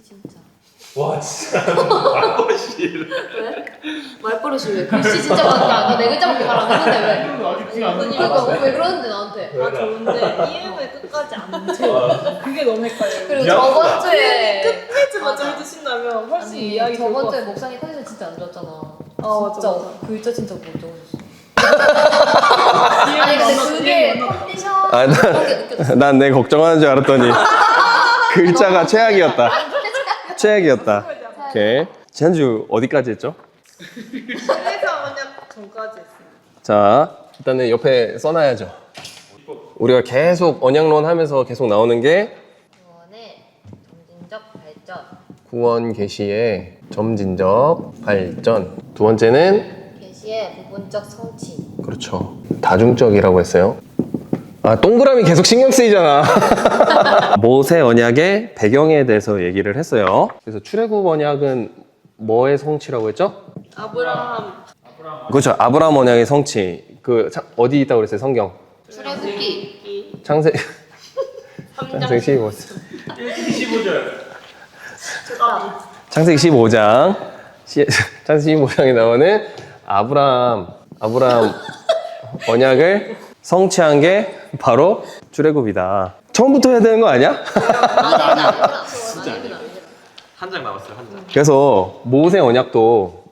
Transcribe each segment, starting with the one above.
진짜. 와 진짜 말버릇이 왜? 말버릇이 왜? 글씨 진짜 많다. 네 글자밖에 말 안 했는데 왜? 아직 그안 그러니까 왜 그러는데 나한테? 다 좋은데 이음을 끝까지 안 줘. 그게 너무 헷갈려요. 그리고 저번 주에 끝까지만 좀 해주신다면 훨씬 이해하기 좋을 것 저번 주에 같아요. 목상이 컨디션 진짜 안 좋았잖아. 맞아, 진짜 맞아. 글자 진짜 못 적어줬어. 이음이 아니 근데 너무 그게 너무 컨디션 아, 그런 게 느껴졌어. 난 내 걱정하는 줄 알았더니 글자가 최악이었다. 최악이었다. 오케이. 지난주 어디까지 했죠? 그래서 그냥 전까지 했어요. 자, 일단은 옆에 써놔야죠. 우리가 계속 언양론 하면서 계속 나오는 게 구원의 점진적 발전. 구원 계시의 점진적 발전. 두 번째는 계시의 부분적 성취. 그렇죠. 다중적이라고 했어요. 아, 동그라미 계속 신경 쓰이잖아. 모세 언약의 배경에 대해서 얘기를 했어요. 그래서 출애굽 언약은 뭐의 성취라고 했죠? 아브라함 그렇죠. 아브라함 언약의 성취. 어디 있다고 그랬어요? 성경. 출애굽기. 창세 3장 15절. 25절 창세기 15장. 창세기 15장에 나오는 아브라함 언약을 성취한 게 바로 출애굽이다. 처음부터 해야 되는 거 아니야? 한 장 남았어요 한 장. 그래서 모세 언약도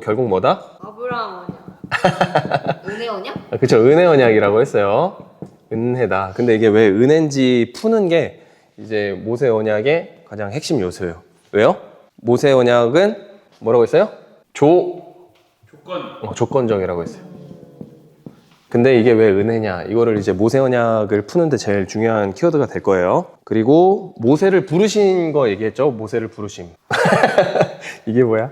결국 뭐다? 아브라함 언약. 은혜 언약? 그렇죠. 은혜 언약이라고 했어요. 은혜다. 근데 이게 왜 은혜인지 푸는 게 이제 모세 언약의 가장 핵심 요소예요. 왜요? 모세 언약은 뭐라고 했어요? 조건적이라고 했어요. 근데 이게 왜 은혜냐? 이거를 이제 모세 언약을 푸는데 제일 중요한 키워드가 될 거예요. 그리고 모세를 부르신 거 얘기했죠? 모세를 부르심. 이게 뭐야?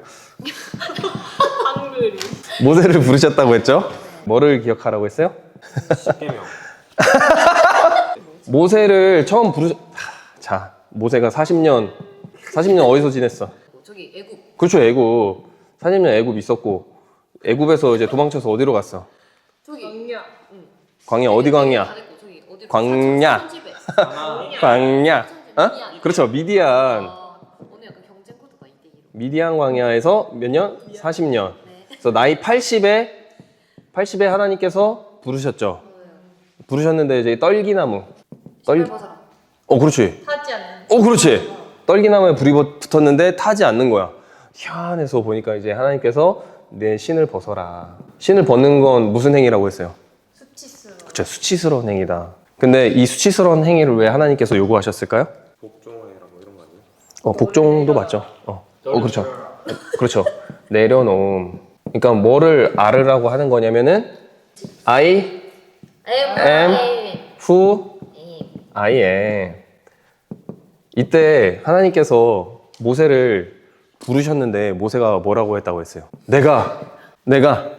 한글이. 모세를 부르셨다고 했죠? 뭐를 기억하라고 했어요? 10개명. 모세를 처음 자, 모세가 40년 어디서 지냈어? 저기 애굽. 그렇죠, 애굽. 40년 애굽 있었고, 애굽에서 이제 도망쳐서 어디로 갔어? 저기 언약. 광야, 어디 광야? 다 됐고 저기 어디로? 광야. 편집에. 광야. 어? 그렇죠, 미디안. 오늘 약간 경쟁 코드가 2대2로. 미디안 광야에서 몇 년? 40년. 그래서 나이 80에 하나님께서 부르셨죠. 부르셨는데 이제 떨기나무. 그렇지. 하지 않는. 그렇지. 떨기나무에 불이 붙었는데 타지 않는 거야. 희한해서 보니까 이제 하나님께서 내 신을 벗어라. 신을 벗는 건 무슨 행위라고 했어요? 수치스러워. 그렇죠. 수치스러운 행위다. 근데 이 수치스러운 행위를 왜 하나님께서 요구하셨을까요? 복종이라고 이런 거 아니에요? 복종도 맞죠. 그렇죠. 그렇죠. 내려놓음. 그러니까 뭐를 알으라고 하는 거냐면은 I am who I am. 이때 하나님께서 모세를 부르셨는데 모세가 뭐라고 했다고 했어요? 내가 누구인가?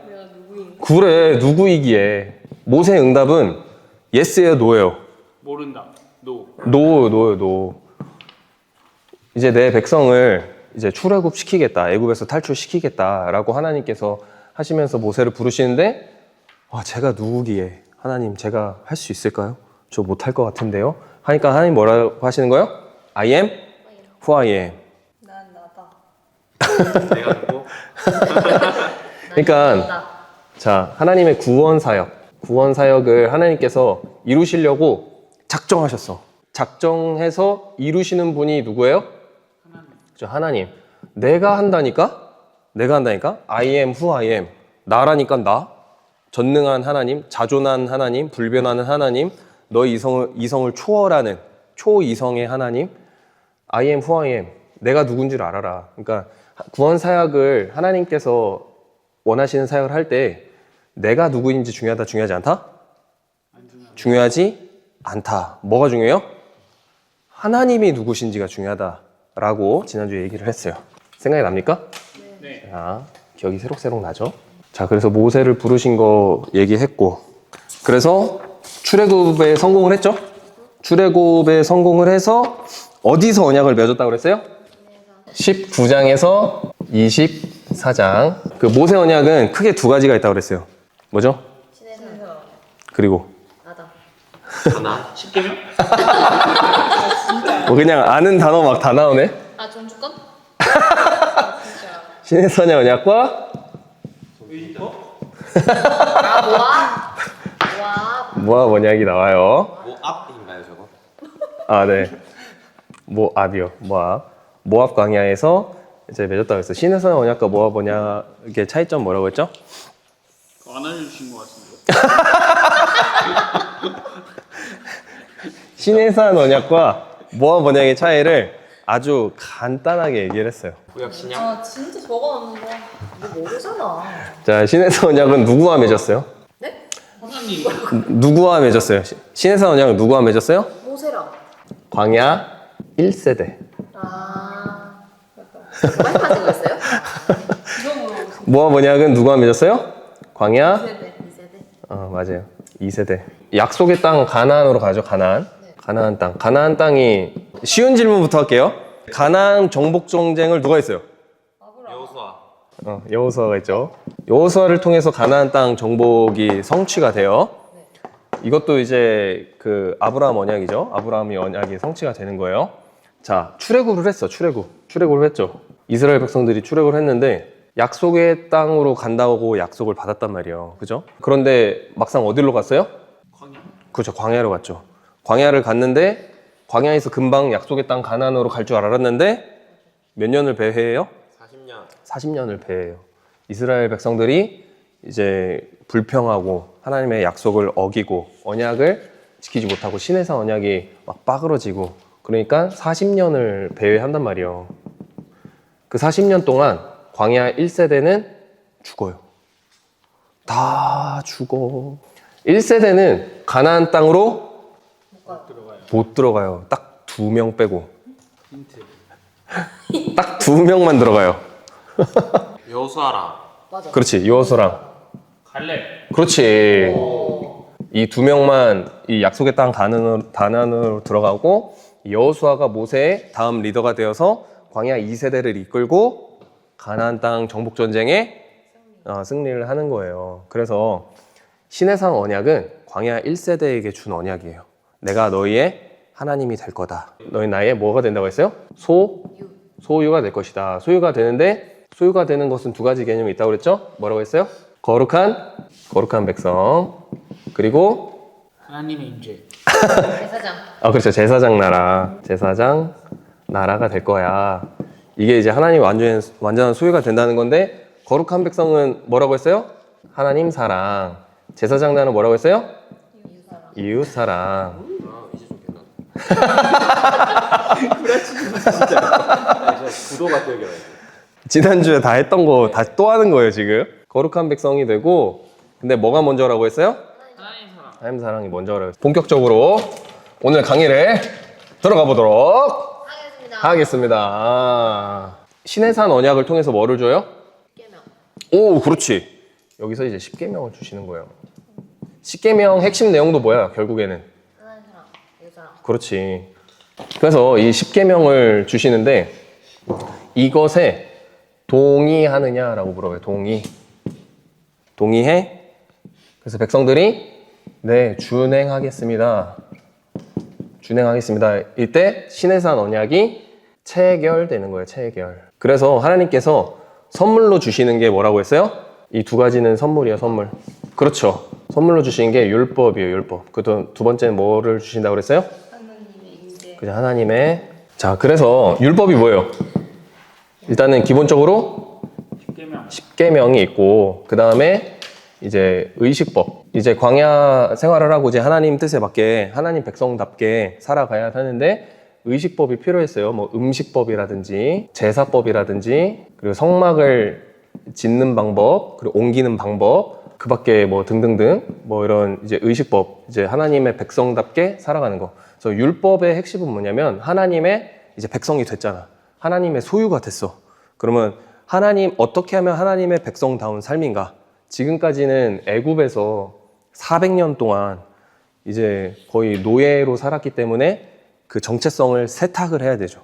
그래 누구이기에. 모세의 응답은 yes예요, no예요? 모른다. 노. no. 이제 내 백성을 이제 출애굽 시키겠다, 애굽에서 탈출시키겠다라고 하나님께서 하시면서 모세를 부르시는데 제가 누구기에 하나님 제가 할 수 있을까요? 저 못할 것 같은데요? 하니까 하나님 뭐라고 하시는 거예요? I am who I am. 난 나다. 내가 누구? 그러니까 자, 하나님의 구원 사역을 하나님께서 이루시려고 작정하셨어. 작정해서 이루시는 분이 누구예요? 하나님. 내가 한다니까? I am who I am. 나라니까 나. 전능한 하나님, 자존한 하나님, 불변하는 하나님, 너의 이성을 초월하는 초이성의 하나님. I am who I am. 내가 누군지를 알아라. 그러니까 구원 사역을 하나님께서 원하시는 사역을 할 때 내가 누구인지 중요하다, 중요하지 않다? 중요하지 않다. 뭐가 중요해요? 하나님이 누구신지가 중요하다라고 지난주에 얘기를 했어요. 생각이 납니까? 네. 자, 기억이 새록새록 나죠? 자, 그래서 모세를 부르신 거 얘기했고, 그래서 출애굽에 성공을 했죠? 출애굽에 성공을 해서 어디서 언약을 맺었다고 그랬어요? 19장에서 24장. 그 모세 언약은 크게 두 가지가 있다고 그랬어요. 뭐죠? 신의 사람. 그리고 나다. 하나. 10개명? 진짜 뭐 그냥 아는 단어 막 다 나오네. 아 종주권? 신의 선의 언약과 아 모아? 모압 언약이 나와요. 뭐 앞인가요 저거? 아, 네. 모압이요. 모압 광야에서 이제 맺었다고 했어요. 신의 선의 언약과 모압 언약의 차이점 뭐라고 했죠? 안 알려주신 것 같은데. 신의 산 언약과 모압 언약의 차이를 아주 간단하게 얘기를 했어요. 구약 신약? 아 진짜 적어놨는데 너 모르잖아. 자, 신의 산 언약은 누구와 맺었어요? 네? 하나님. 누구와 맺었어요? 신의 산 언약은 누구와 맺었어요? 모세랑. 광야 1세대. 아. 많이 빠진 거였어요? 이거 물어보고 모압 언약은 누구와 맺었어요? 광야 2세대. 맞아요. 2세대. 약속의 땅 가나안으로 가죠. 가나안. 네. 가나안 땅. 가나안 땅이 쉬운 질문부터 할게요. 가나안 정복 전쟁을 누가 했어요? 여호수아. 여호수아가 있죠. 여호수아를 통해서 가나안 땅 정복이 성취가 돼요. 이것도 이제 그 아브라함 언약이죠. 아브라함이 언약이 성취가 되는 거예요. 자, 출애굽을 했어. 출애굽을 했죠. 이스라엘 백성들이 출애굽을 했는데 약속의 땅으로 간다고 약속을 받았단 말이에요. 그죠? 그런데 막상 어디로 갔어요? 광야. 그렇죠. 광야로 갔죠. 광야를 갔는데 광야에서 금방 약속의 땅 가나안으로 갈 줄 알았는데 몇 년을 배회해요? 40년. 40년을 배회해요. 이스라엘 백성들이 이제 불평하고 하나님의 약속을 어기고 언약을 지키지 못하고 신의 산 언약이 막 빠그러지고 그러니까 40년을 배회한단 말이에요. 그 40년 동안 광야 1세대는 죽어요. 다 죽어. 1세대는 가나안 땅으로 못 들어가요. 딱 2명 빼고. 힌트. 딱 2명만 들어가요. 여호수아랑 맞아. 그렇지. 여호수아랑. 갈렙. 그렇지. 이 2명만 이 약속의 땅 가나안으로 들어가고 여호수아가 모세의 다음 리더가 되어서 광야 2세대를 이끌고 가나안 땅 정복 전쟁에 승리를 하는 거예요. 그래서 신의 산 언약은 광야 1세대에게 준 언약이에요. 내가 너희의 하나님이 될 거다. 너희 나의 뭐가 된다고 했어요? 소유가 될 것이다. 소유가 되는데 소유가 되는 것은 2가지 개념이 있다고 그랬죠? 뭐라고 했어요? 거룩한 백성 그리고 하나님의 임재. 대사장. 그렇죠. 제사장 나라가 될 거야. 이게 이제 하나님 완전한 소유가 된다는 건데 거룩한 백성은 뭐라고 했어요? 하나님 사랑. 제사장 나라는 뭐라고 했어요? 이웃 사랑. 이제 좀 됐나? 진짜 구도가 기억이 나요. 지난주에 다 했던 거 다시 또 하는 거예요, 지금. 거룩한 백성이 되고 근데 뭐가 먼저라고 했어요? 하나님 사랑. 하나님 사랑이 먼저라고 했어요. 본격적으로 오늘 강의를 들어가 보도록 하겠습니다. 신의 산 언약을 통해서 뭐를 줘요? 10계명. 오, 그렇지. 여기서 이제 10계명을 주시는 거예요. 10계명 핵심 내용도 뭐야, 결국에는? 하나님 사랑. 이웃사랑. 그렇지. 그래서 이 10계명을 주시는데 이것에 동의하느냐라고 물어봐요. 동의해? 그래서 백성들이 네, 준행하겠습니다. 이때 신의 산 언약이 체결되는 거예요. 체결. 그래서 하나님께서 선물로 주시는 게 뭐라고 했어요? 이 2가지는 선물이에요. 선물. 그렇죠. 선물로 주시는 게 율법이에요. 율법. 그 두 번째는 뭐를 주신다고 그랬어요? 하나님의 임재. 그냥 하나님의. 자, 그래서 율법이 뭐예요? 일단은 기본적으로 10계명. 10계명이 있고 그 다음에 이제 의식법. 이제 광야 생활을 하고 이제 하나님 뜻에 맞게 하나님 백성답게 살아가야 하는데 의식법이 필요했어요. 뭐 음식법이라든지 제사법이라든지 그리고 성막을 짓는 방법 그리고 옮기는 방법 그 밖에 뭐 등등등 뭐 이런 이제 의식법 이제 하나님의 백성답게 살아가는 거. 그래서 율법의 핵심은 뭐냐면 하나님의 이제 백성이 됐잖아. 하나님의 소유가 됐어. 그러면 하나님 어떻게 하면 하나님의 백성다운 삶인가? 지금까지는 애굽에서 400년 동안 이제 거의 노예로 살았기 때문에 그 정체성을 세탁을 해야 되죠.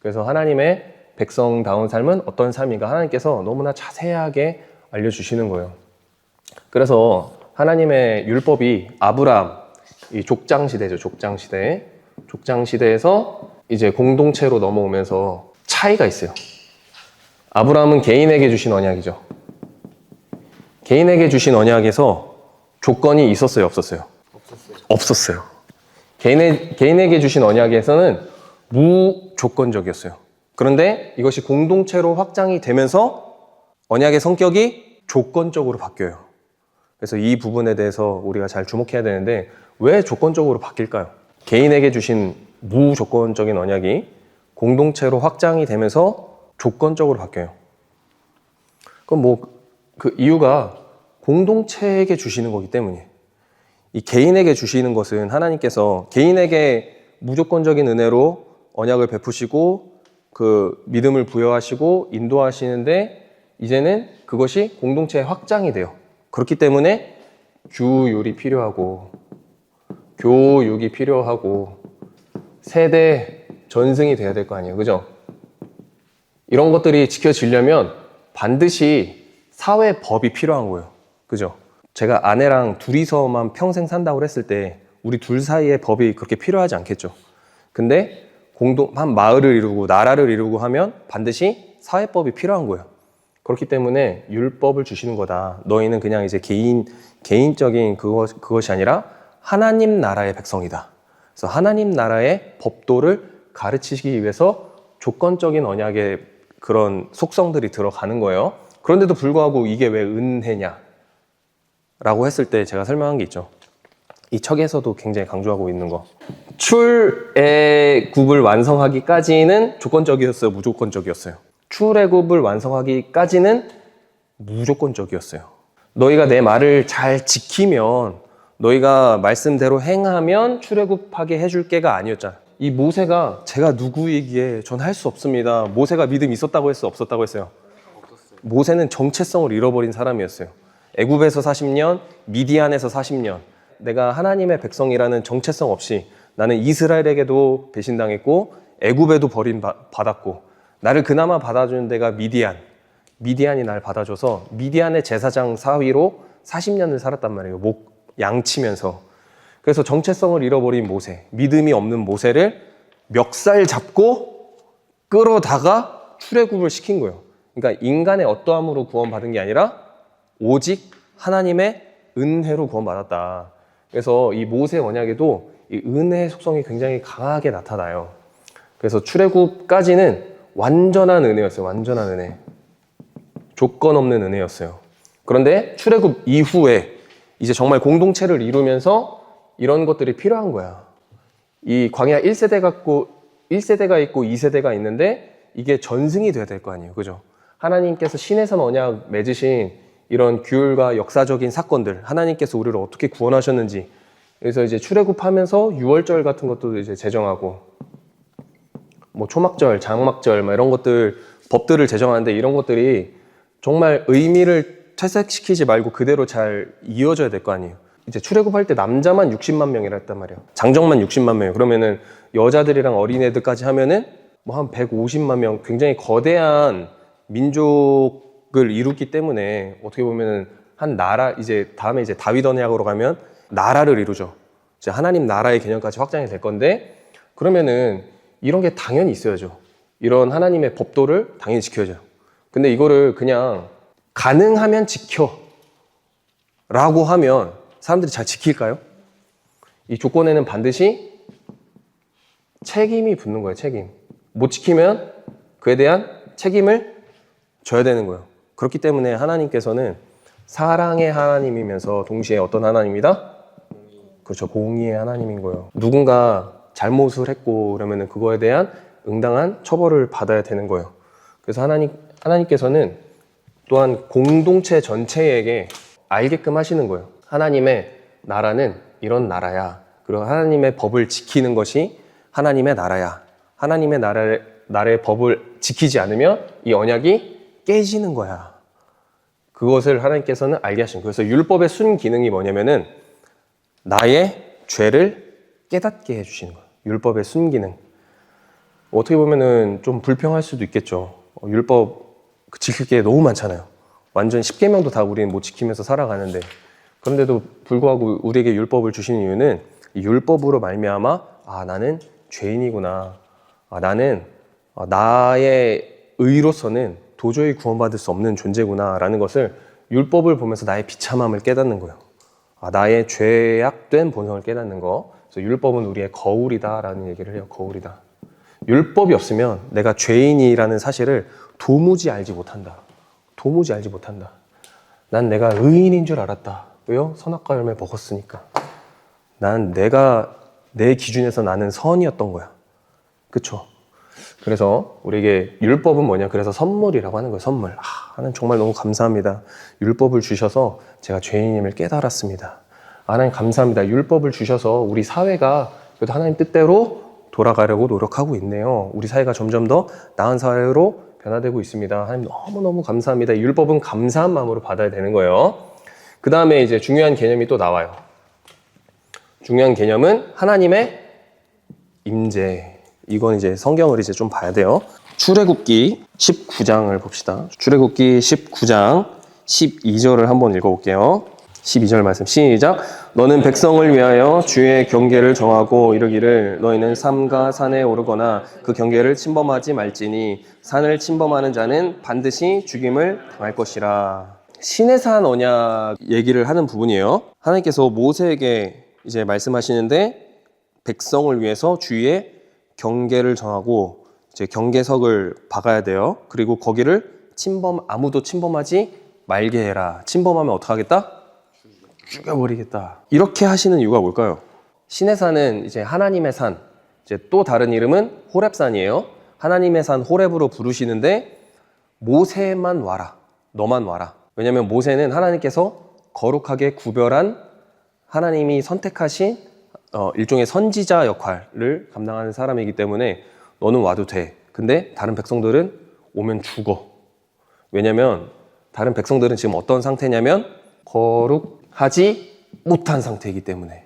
그래서 하나님의 백성다운 삶은 어떤 삶인가 하나님께서 너무나 자세하게 알려주시는 거예요. 그래서 하나님의 율법이 아브라함, 이 족장시대죠. 족장시대에서 이제 공동체로 넘어오면서 차이가 있어요. 아브라함은 개인에게 주신 언약이죠. 개인에게 주신 언약에서 조건이 있었어요, 없었어요? 없었어요. 개인에게 주신 언약에서는 무조건적이었어요. 그런데 이것이 공동체로 확장이 되면서 언약의 성격이 조건적으로 바뀌어요. 그래서 이 부분에 대해서 우리가 잘 주목해야 되는데 왜 조건적으로 바뀔까요? 개인에게 주신 무조건적인 언약이 공동체로 확장이 되면서 조건적으로 바뀌어요. 그럼 그 이유가 공동체에게 주시는 거기 때문이에요. 이 개인에게 주시는 것은 하나님께서 개인에게 무조건적인 은혜로 언약을 베푸시고 그 믿음을 부여하시고 인도하시는데 이제는 그것이 공동체의 확장이 돼요. 그렇기 때문에 규율이 필요하고 교육이 필요하고 세대 전승이 돼야 될 거 아니에요. 그죠? 이런 것들이 지켜지려면 반드시 사회 법이 필요한 거예요. 그죠? 제가 아내랑 둘이서만 평생 산다고 했을 때 우리 둘 사이에 법이 그렇게 필요하지 않겠죠. 근데 한 마을을 이루고 나라를 이루고 하면 반드시 사회법이 필요한 거예요. 그렇기 때문에 율법을 주시는 거다. 너희는 그냥 이제 개인적인 그것이 아니라 하나님 나라의 백성이다. 그래서 하나님 나라의 법도를 가르치시기 위해서 조건적인 언약의 그런 속성들이 들어가는 거예요. 그런데도 불구하고 이게 왜 은혜냐? 라고 했을 때 제가 설명한 게 있죠. 이 척에서도 굉장히 강조하고 있는 거. 출애굽을 완성하기까지는 조건적이었어요? 무조건적이었어요? 출애굽을 완성하기까지는 무조건적이었어요. 너희가 내 말을 잘 지키면 너희가 말씀대로 행하면 출애굽하게 해줄 게가 아니었잖아. 이 모세가 제가 누구이기에 전 할 수 없습니다. 모세가 믿음이 있었다고 했어요? 없었다고 했어요? 모세는 정체성을 잃어버린 사람이었어요. 애굽에서 40년, 미디안에서 40년. 내가 하나님의 백성이라는 정체성 없이 나는 이스라엘에게도 배신당했고 애굽에도 버림받았고 나를 그나마 받아주는 데가 미디안이 날 받아줘서 미디안의 제사장 사위로 40년을 살았단 말이에요. 양치면서. 그래서 정체성을 잃어버린 모세, 믿음이 없는 모세를 멱살 잡고 끌어다가 출애굽을 시킨 거예요. 그러니까 인간의 어떠함으로 구원받은 게 아니라 오직 하나님의 은혜로 구원받았다. 그래서 이 모세 언약에도 이 은혜의 속성이 굉장히 강하게 나타나요. 그래서 출애굽까지는 완전한 은혜였어요. 완전한 은혜. 조건 없는 은혜였어요. 그런데 출애굽 이후에 이제 정말 공동체를 이루면서 이런 것들이 필요한 거야. 이 광야 1세대가 있고 2세대가 있는데 이게 전승이 돼야 될 거 아니에요. 그죠? 하나님께서 신의 언약 맺으신 이런 규율과 역사적인 사건들, 하나님께서 우리를 어떻게 구원하셨는지, 그래서 이제 출애굽하면서 유월절 같은 것도 이제 제정하고, 뭐 초막절, 장막절, 이런 것들, 법들을 제정하는데 이런 것들이 정말 의미를 퇴색시키지 말고 그대로 잘 이어져야 될 거 아니에요. 이제 출애굽할 때 남자만 60만 명이라 했단 말이에요. 장정만 60만 명이에요. 그러면은 여자들이랑 어린애들까지 하면은 뭐 한 150만 명, 굉장히 거대한 민족을 이루기 때문에 어떻게 보면은 한 나라, 이제 다음에 이제 다윗 언약으로 가면 나라를 이루죠. 이제 하나님 나라의 개념까지 확장이 될 건데, 그러면은 이런 게 당연히 있어야죠. 이런 하나님의 법도를 당연히 지켜야죠. 근데 이거를 그냥 가능하면 지켜 라고 하면 사람들이 잘 지킬까요? 이 조건에는 반드시 책임이 붙는 거예요. 책임. 못 지키면 그에 대한 책임을 져야 되는 거예요. 그렇기 때문에 하나님께서는 사랑의 하나님이면서 동시에 어떤 하나님이다? 그렇죠. 공의의 하나님인 거예요. 누군가 잘못을 했고 그러면 그거에 대한 응당한 처벌을 받아야 되는 거예요. 그래서 하나님께서는 또한 공동체 전체에게 알게끔 하시는 거예요. 하나님의 나라는 이런 나라야. 그리고 하나님의 법을 지키는 것이 하나님의 나라야. 하나님의 나라의 법을 지키지 않으면 이 언약이 깨지는 거야. 그것을 하나님께서는 알게 하신 거예요. 그래서 율법의 순기능이 뭐냐면은 나의 죄를 깨닫게 해주시는 거예요. 율법의 순기능. 어떻게 보면은 좀 불평할 수도 있겠죠. 율법 지킬 게 너무 많잖아요. 완전 10계명도 다 우리는 못 지키면서 살아가는데, 그런데도 불구하고 우리에게 율법을 주시는 이유는 이 율법으로 말미암아 나는 죄인이구나. 나는 나의 의로서는 도저히 구원받을 수 없는 존재구나 라는 것을 율법을 보면서 나의 비참함을 깨닫는 거예요. 나의 죄악된 본성을 깨닫는 거. 그래서 율법은 우리의 거울이다 라는 얘기를 해요. 거울이다. 율법이 없으면 내가 죄인이라는 사실을 도무지 알지 못한다. 도무지 알지 못한다. 난 내가 의인인 줄 알았다. 왜요? 선악과 열매 먹었으니까. 난 내 기준에서 나는 선이었던 거야. 그쵸? 그래서 우리에게 율법은 뭐냐? 그래서 선물이라고 하는 거예요. 선물. 하나님 정말 너무 감사합니다. 율법을 주셔서 제가 죄인임을 깨달았습니다. 하나님 감사합니다. 율법을 주셔서 우리 사회가 그래도 하나님 뜻대로 돌아가려고 노력하고 있네요. 우리 사회가 점점 더 나은 사회로 변화되고 있습니다. 하나님 너무너무 감사합니다. 율법은 감사한 마음으로 받아야 되는 거예요. 그 다음에 이제 중요한 개념이 또 나와요. 중요한 개념은 하나님의 임재. 이건 이제 성경을 이제 좀 봐야 돼요. 출애굽기 19장을 봅시다. 출애굽기 19장 12절을 한번 읽어볼게요. 12절 말씀 시작. 너는 백성을 위하여 주의 경계를 정하고 이르기를 너희는 삼가 산에 오르거나 그 경계를 침범하지 말지니 산을 침범하는 자는 반드시 죽임을 당할 것이라. 시내산 언약 얘기를 하는 부분이에요. 하나님께서 모세에게 이제 말씀하시는데 백성을 위해서 주위에 경계를 정하고 이제 경계석을 박아야 돼요. 그리고 거기를 아무도 침범하지 말게 해라. 침범하면 어떡하겠다? 죽여버리겠다. 이렇게 하시는 이유가 뭘까요? 시내산은 이제 하나님의 산, 이제 또 다른 이름은 호렙산이에요. 하나님의 산 호렙으로 부르시는데 모세만 와라. 너만 와라. 왜냐하면 모세는 하나님께서 거룩하게 구별한 하나님이 선택하신 일종의 선지자 역할을 감당하는 사람이기 때문에 너는 와도 돼. 근데 다른 백성들은 오면 죽어. 왜냐면 다른 백성들은 지금 어떤 상태냐면 거룩하지 못한 상태이기 때문에.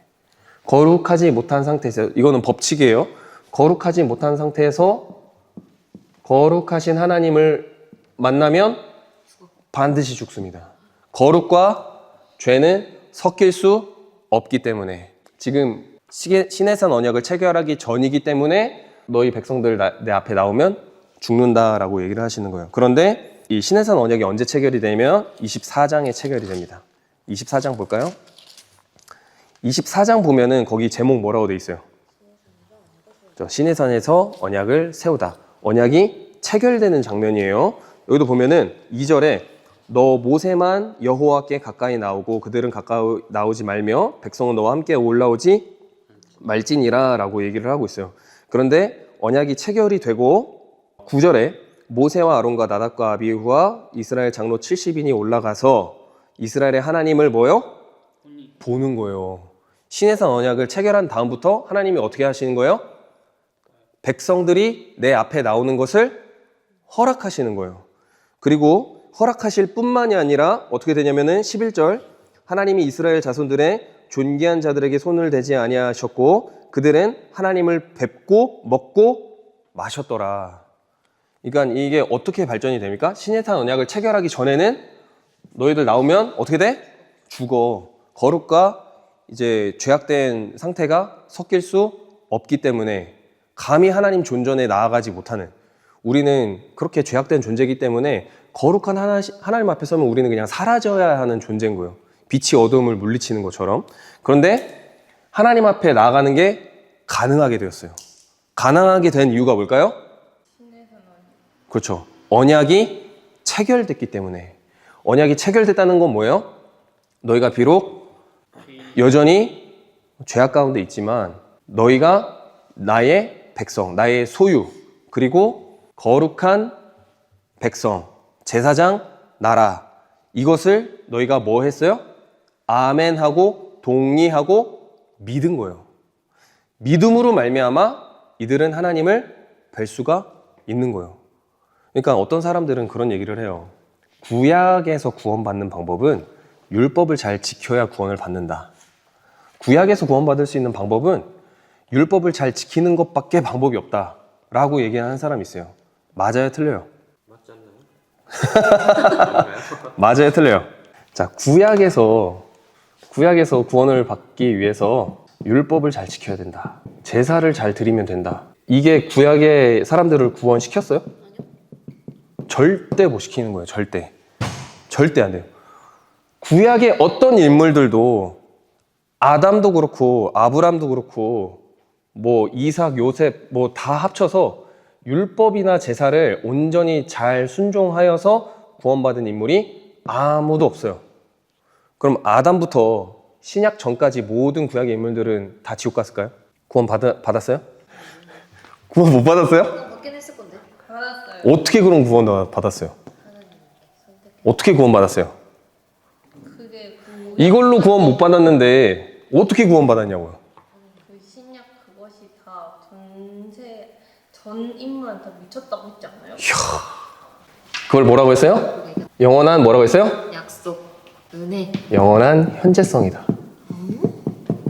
거룩하지 못한 상태에서, 이거는 법칙이에요. 거룩하지 못한 상태에서 거룩하신 하나님을 만나면 반드시 죽습니다. 거룩과 죄는 섞일 수 없기 때문에. 지금 시내산 언약을 체결하기 전이기 때문에 너희 백성들 내 앞에 나오면 죽는다라고 얘기를 하시는 거예요. 그런데 이 시내산 언약이 언제 체결이 되면 24장에 체결이 됩니다. 24장 볼까요? 24장 보면은 거기 제목 뭐라고 돼 있어요? 시내산에서 언약을 세우다. 언약이 체결되는 장면이에요. 여기도 보면은 2절에 너 모세만 여호와께 가까이 나오고 그들은 가까이 나오지 말며 백성은 너와 함께 올라오지 말지니라 라고 얘기를 하고 있어요. 그런데 언약이 체결이 되고 9절에 모세와 아론과 나답과 아비후와 이스라엘 장로 70인이 올라가서 이스라엘의 하나님을 뭐요? 보는 거예요. 시내산 언약을 체결한 다음부터 하나님이 어떻게 하시는 거예요? 백성들이 내 앞에 나오는 것을 허락하시는 거예요. 그리고 허락하실 뿐만이 아니라 어떻게 되냐면은 11절 하나님이 이스라엘 자손들의 존귀한 자들에게 손을 대지 아니하셨고 그들은 하나님을 뵙고 먹고 마셨더라. 그러니까 이게 어떻게 발전이 됩니까? 시내산 언약을 체결하기 전에는 너희들 나오면 어떻게 돼? 죽어. 거룩과 이제 죄악된 상태가 섞일 수 없기 때문에 감히 하나님 존전에 나아가지 못하는, 우리는 그렇게 죄악된 존재이기 때문에 거룩한 하나님 앞에 서면 우리는 그냥 사라져야 하는 존재인 거예요. 빛이 어둠을 물리치는 것처럼. 그런데 하나님 앞에 나아가는 게 가능하게 되었어요. 가능하게 된 이유가 뭘까요? 그렇죠. 언약이 체결됐기 때문에. 언약이 체결됐다는 건 뭐예요? 너희가 비록 여전히 죄악 가운데 있지만 너희가 나의 백성, 나의 소유, 그리고 거룩한 백성, 제사장, 나라, 이것을 너희가 뭐 했어요? 아멘하고 동의하고 믿은 거예요. 믿음으로 말미암아 이들은 하나님을 뵐 수가 있는 거예요. 그러니까 어떤 사람들은 그런 얘기를 해요. 구약에서 구원받는 방법은 율법을 잘 지켜야 구원을 받는다. 구약에서 구원받을 수 있는 방법은 율법을 잘 지키는 것밖에 방법이 없다라고 얘기하는 사람이 있어요. 맞아요, 틀려요? 맞지 않나요? 맞아요, 틀려요? 자, 구약에서 구원을 받기 위해서 율법을 잘 지켜야 된다. 제사를 잘 드리면 된다. 이게 구약의 사람들을 구원시켰어요? 절대 못 시키는 거예요. 절대. 절대 안 돼요. 구약의 어떤 인물들도 아담도 그렇고 아브람도 그렇고 뭐 이삭, 요셉 뭐 다 합쳐서 율법이나 제사를 온전히 잘 순종하여서 구원받은 인물이 아무도 없어요. 그럼 아담부터 신약 전까지 모든 구약의 인물들은 다 지옥 갔을까요? 구원 받았어요? 구원 못 받았어요? 받긴 했을 건데. 받았어요. 어떻게 그런 구원 받았어요? 어떻게 구원 받았어요? 그게 이걸로 구원 못 받았는데 어떻게 구원 받았냐고요? 그 신약 그것이 다 전 인물한테 미쳤다고 했지 않나요? 그걸 뭐라고 했어요? 영원한 뭐라고 했어요? 약속, 은혜. 영원한 현재성이다.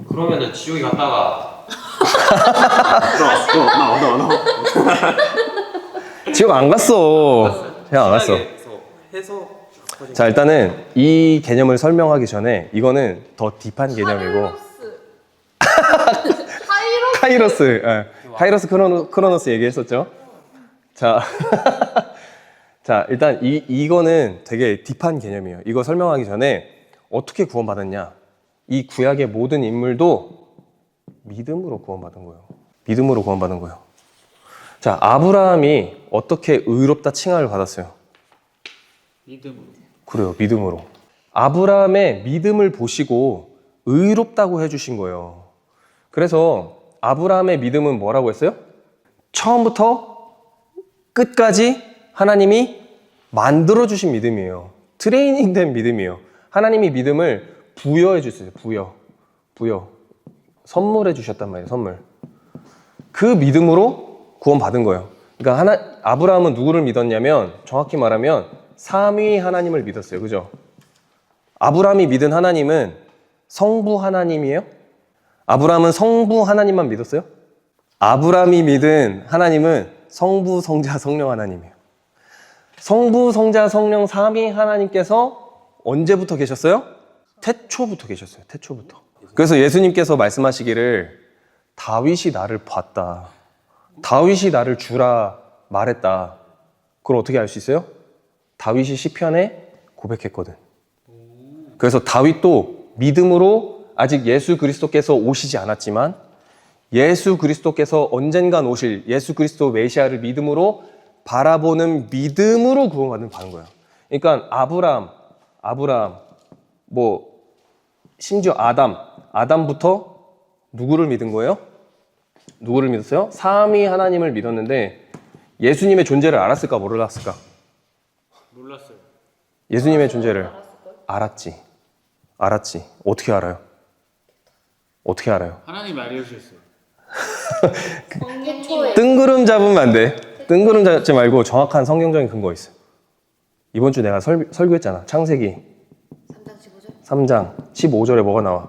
그러면은 지옥에 갔다가 너. 지옥 안 갔어. 그냥 안 갔어. 신학에서 해서 자, 일단은 이 개념을 설명하기 전에 이거는 더 딥한 개념이고 카이로스, 카이로스 크로노스 얘기했었죠. 자, 자, 일단 이거는 되게 딥한 개념이에요. 이거 설명하기 전에 어떻게 구원받았냐? 이 구약의 모든 인물도 믿음으로 구원받은 거예요. 믿음으로 구원받은 거예요. 자, 아브라함이 어떻게 의롭다 칭함을 받았어요? 믿음으로. 그래요, 믿음으로. 아브라함의 믿음을 보시고 의롭다고 해주신 거예요. 그래서 아브라함의 믿음은 뭐라고 했어요? 처음부터 끝까지 하나님이 만들어주신 믿음이에요. 트레이닝된 믿음이에요. 하나님이 믿음을 부여해 주셨어요. 부여. 선물해 주셨단 말이에요. 선물. 그 믿음으로 구원받은 거예요. 그러니까 아브라함은 누구를 믿었냐면 정확히 말하면 삼위 하나님을 믿었어요. 그죠? 아브라함이 믿은 하나님은 성부 하나님이에요? 아브라함은 성부 하나님만 믿었어요? 아브라함이 믿은 하나님은 성부, 성자, 성령 하나님이에요. 성부, 성자, 성령 삼위 하나님께서 언제부터 계셨어요? 태초부터 계셨어요. 태초부터. 그래서 예수님께서 말씀하시기를 다윗이 나를 봤다. 다윗이 나를 주라 말했다. 그걸 어떻게 알 수 있어요? 다윗이 시편에 고백했거든. 그래서 다윗도 믿음으로 아직 예수 그리스도께서 오시지 않았지만 예수 그리스도께서 언젠간 오실 예수 그리스도 메시아를 믿음으로 바라보는 믿음으로 구원받는 거예요. 그러니까 아브라함, 뭐 심지어 아담부터 누구를 믿은 거예요? 누구를 믿었어요? 삼위 하나님을 믿었는데 예수님의 존재를 알았을까 몰랐을까? 몰랐어요. 예수님의 존재를 알았지. 어떻게 알아요? 어떻게 알아요? 하나님이 알려주셨어요. 태초에. 뜬구름 잡으면 안 돼. 뜬구름 잡지 말고 정확한 성경적인 근거 있어요. 이번 주 내가 설교했잖아. 창세기 3장 15절에 뭐가 나와?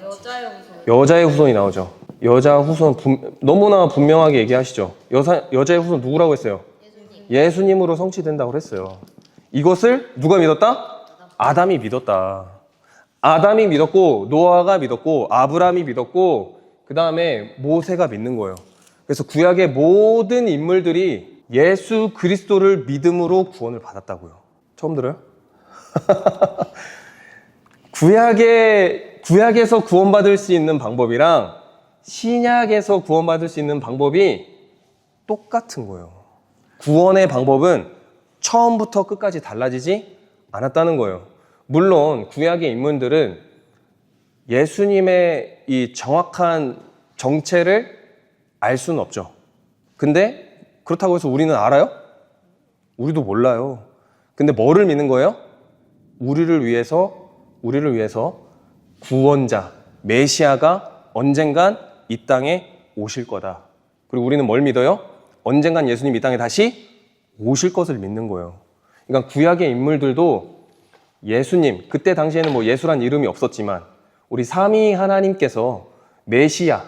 여자의 우선. 여자의 후손이 나오죠. 여자 후손 너무나 분명하게 얘기하시죠. 여자의 후손 누구라고 했어요? 예수님으로 성취된다고 그랬어요. 이것을 누가 믿었다? 아담이 믿었다. 아담이 믿었고 노아가 믿었고 아브라함이 믿었고 그 다음에 모세가 믿는 거예요. 그래서 구약의 모든 인물들이 예수 그리스도를 믿음으로 구원을 받았다고요. 처음 들어요? 구약에서 구원받을 수 있는 방법이랑 신약에서 구원받을 수 있는 방법이 똑같은 거예요. 구원의 방법은 처음부터 끝까지 달라지지 않았다는 거예요. 물론 구약의 인물들은 예수님의 이 정확한 정체를 알 수는 없죠. 근데 그렇다고 해서 우리는 알아요? 우리도 몰라요. 근데 뭐를 믿는 거예요? 우리를 위해서 구원자, 메시아가 언젠간 이 땅에 오실 거다. 그리고 우리는 뭘 믿어요? 언젠간 예수님 이 땅에 다시 오실 것을 믿는 거예요. 그러니까 구약의 인물들도 예수님, 그때 당시에는 뭐 예수란 이름이 없었지만 우리 삼위 하나님께서 메시아를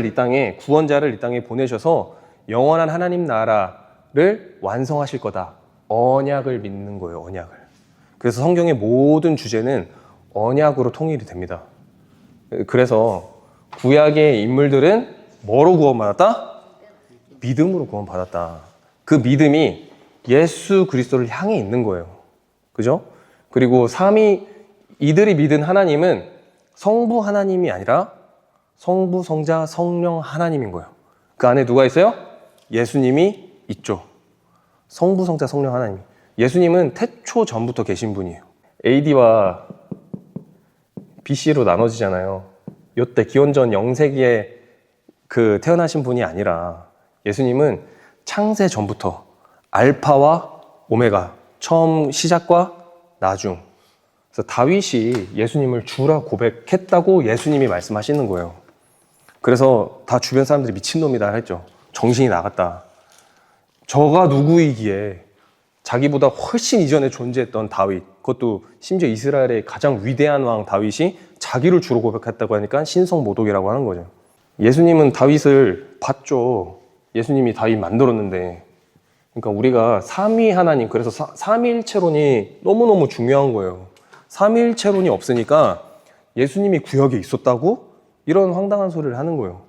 이 땅에, 구원자를 이 땅에 보내셔서 영원한 하나님 나라를 완성하실 거다. 언약을 믿는 거예요, 언약을. 그래서 성경의 모든 주제는 언약으로 통일이 됩니다. 그래서 구약의 인물들은 뭐로 구원받았다? 믿음으로 구원받았다. 그 믿음이 예수 그리스도를 향해 있는 거예요. 그죠? 그리고 이들이 믿은 하나님은 성부 하나님이 아니라 성부, 성자, 성령 하나님인 거예요. 그 안에 누가 있어요? 예수님이 있죠. 성부, 성자, 성령 하나님. 예수님은 태초 전부터 계신 분이에요. AD와 BC로 나눠지잖아요. 요때 기원전 0세기에 태어나신 분이 아니라 예수님은 창세 전부터 알파와 오메가, 처음 시작과 나중. 그래서 다윗이 예수님을 주라 고백했다고 예수님이 말씀하시는 거예요. 그래서 다 주변 사람들이 미친놈이다 했죠. 정신이 나갔다. 저가 누구이기에 자기보다 훨씬 이전에 존재했던 다윗, 그것도 심지어 이스라엘의 가장 위대한 왕 다윗이 자기를 주로 고백했다고 하니까 신성모독이라고 하는 거죠. 예수님은 다윗을 봤죠. 예수님이 다윗 만들었는데. 그러니까 우리가 삼위 하나님, 그래서 삼위일체론이 너무너무 중요한 거예요. 삼위일체론이 없으니까 예수님이 구약에 있었다고? 이런 황당한 소리를 하는 거예요.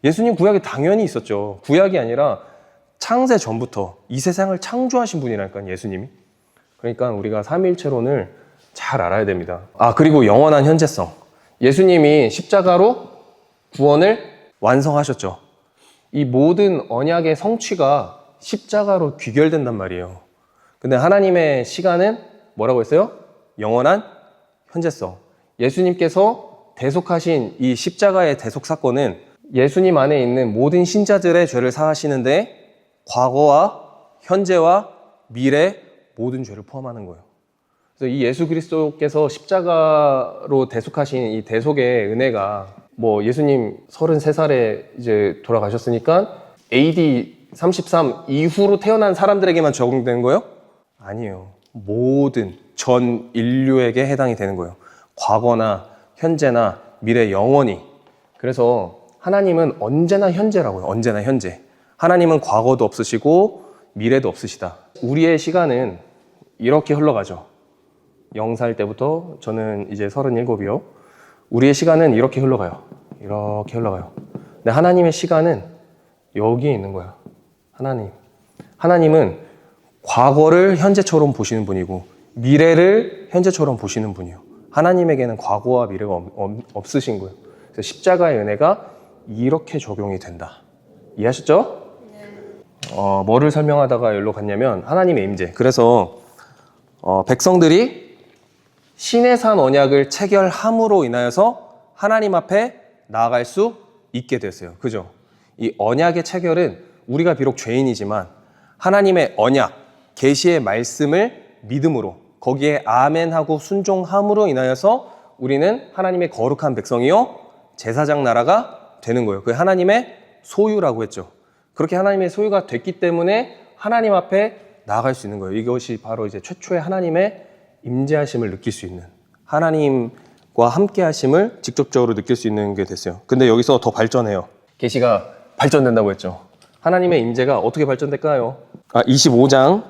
예수님 구약에 당연히 있었죠. 구약이 아니라 창세 전부터 이 세상을 창조하신 분이라니까, 예수님이. 그러니까 우리가 삼위일체론을 잘 알아야 됩니다. 그리고 영원한 현재성. 예수님이 십자가로 구원을 완성하셨죠. 이 모든 언약의 성취가 십자가로 귀결된단 말이에요. 근데 하나님의 시간은 뭐라고 했어요? 영원한 현재성. 예수님께서 대속하신 이 십자가의 대속 사건은 예수님 안에 있는 모든 신자들의 죄를 사하시는데 과거와 현재와 미래 모든 죄를 포함하는 거예요. 그래서 이 예수 그리스도께서 십자가로 대속하신 이 대속의 은혜가 예수님 33살에 이제 돌아가셨으니까 AD 33 이후로 태어난 사람들에게만 적용되는 거예요? 아니에요. 모든 전 인류에게 해당이 되는 거예요. 과거나 현재나 미래 영원히. 그래서 하나님은 언제나 현재라고요. 언제나 현재. 하나님은 과거도 없으시고 미래도 없으시다. 우리의 시간은 이렇게 흘러가죠. 0살 때부터 저는 이제 37이요. 우리의 시간은 이렇게 흘러가요. 이렇게 흘러가요. 근데 하나님의 시간은 여기에 있는 거예요. 하나님은 과거를 현재처럼 보시는 분이고 미래를 현재처럼 보시는 분이에요. 하나님에게는 과거와 미래가 없으신 거예요. 그래서 십자가의 은혜가 이렇게 적용이 된다. 이해하셨죠? 네. 뭐를 설명하다가 여기로 갔냐면 하나님의 임재. 그래서 백성들이 시내산 언약을 체결함으로 인하여서 하나님 앞에 나아갈 수 있게 됐어요. 그죠? 이 언약의 체결은 우리가 비록 죄인이지만 하나님의 언약, 계시의 말씀을 믿음으로 거기에 아멘하고 순종함으로 인하여서 우리는 하나님의 거룩한 백성이요 제사장 나라가 되는 거예요. 그게 하나님의 소유라고 했죠. 그렇게 하나님의 소유가 됐기 때문에 하나님 앞에 나아갈 수 있는 거예요. 이것이 바로 이제 최초의 하나님의 임재하심을 느낄 수 있는, 하나님과 함께 하심을 직접적으로 느낄 수 있는 게 됐어요. 근데 여기서 더 발전해요. 계시가 발전된다고 했죠. 하나님의 임재가 어떻게 발전될까요? 25장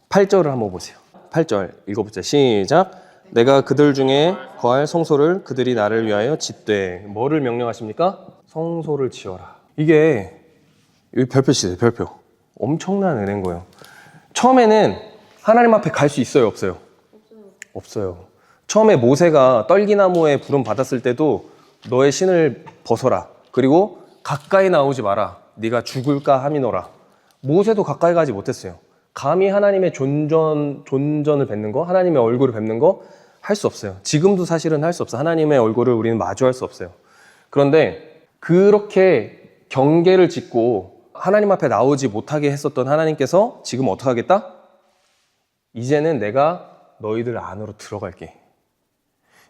8절을 한번 보세요. 8절 읽어보자. 시작. 내가 그들 중에 거할 성소를 그들이 나를 위하여 짓되. 뭐를 명령하십니까? 성소를 지어라. 이게 여기 별표 치세요. 별표. 엄청난 은혜인 거예요. 처음에는 하나님 앞에 갈 수 있어요? 없어요? 없어요. 처음에 모세가 떨기나무에 부름 받았을 때도 너의 신을 벗어라. 그리고 가까이 나오지 마라. 네가 죽을까 함이노라. 모세도 가까이 가지 못했어요. 감히 하나님의 존전을 뵙는 거, 하나님의 얼굴을 뵙는 거 할 수 없어요. 지금도 사실은 할 수 없어요. 하나님의 얼굴을 우리는 마주할 수 없어요. 그런데 그렇게 경계를 짓고 하나님 앞에 나오지 못하게 했었던 하나님께서 지금 어떻게 하겠다? 이제는 내가 너희들 안으로 들어갈게.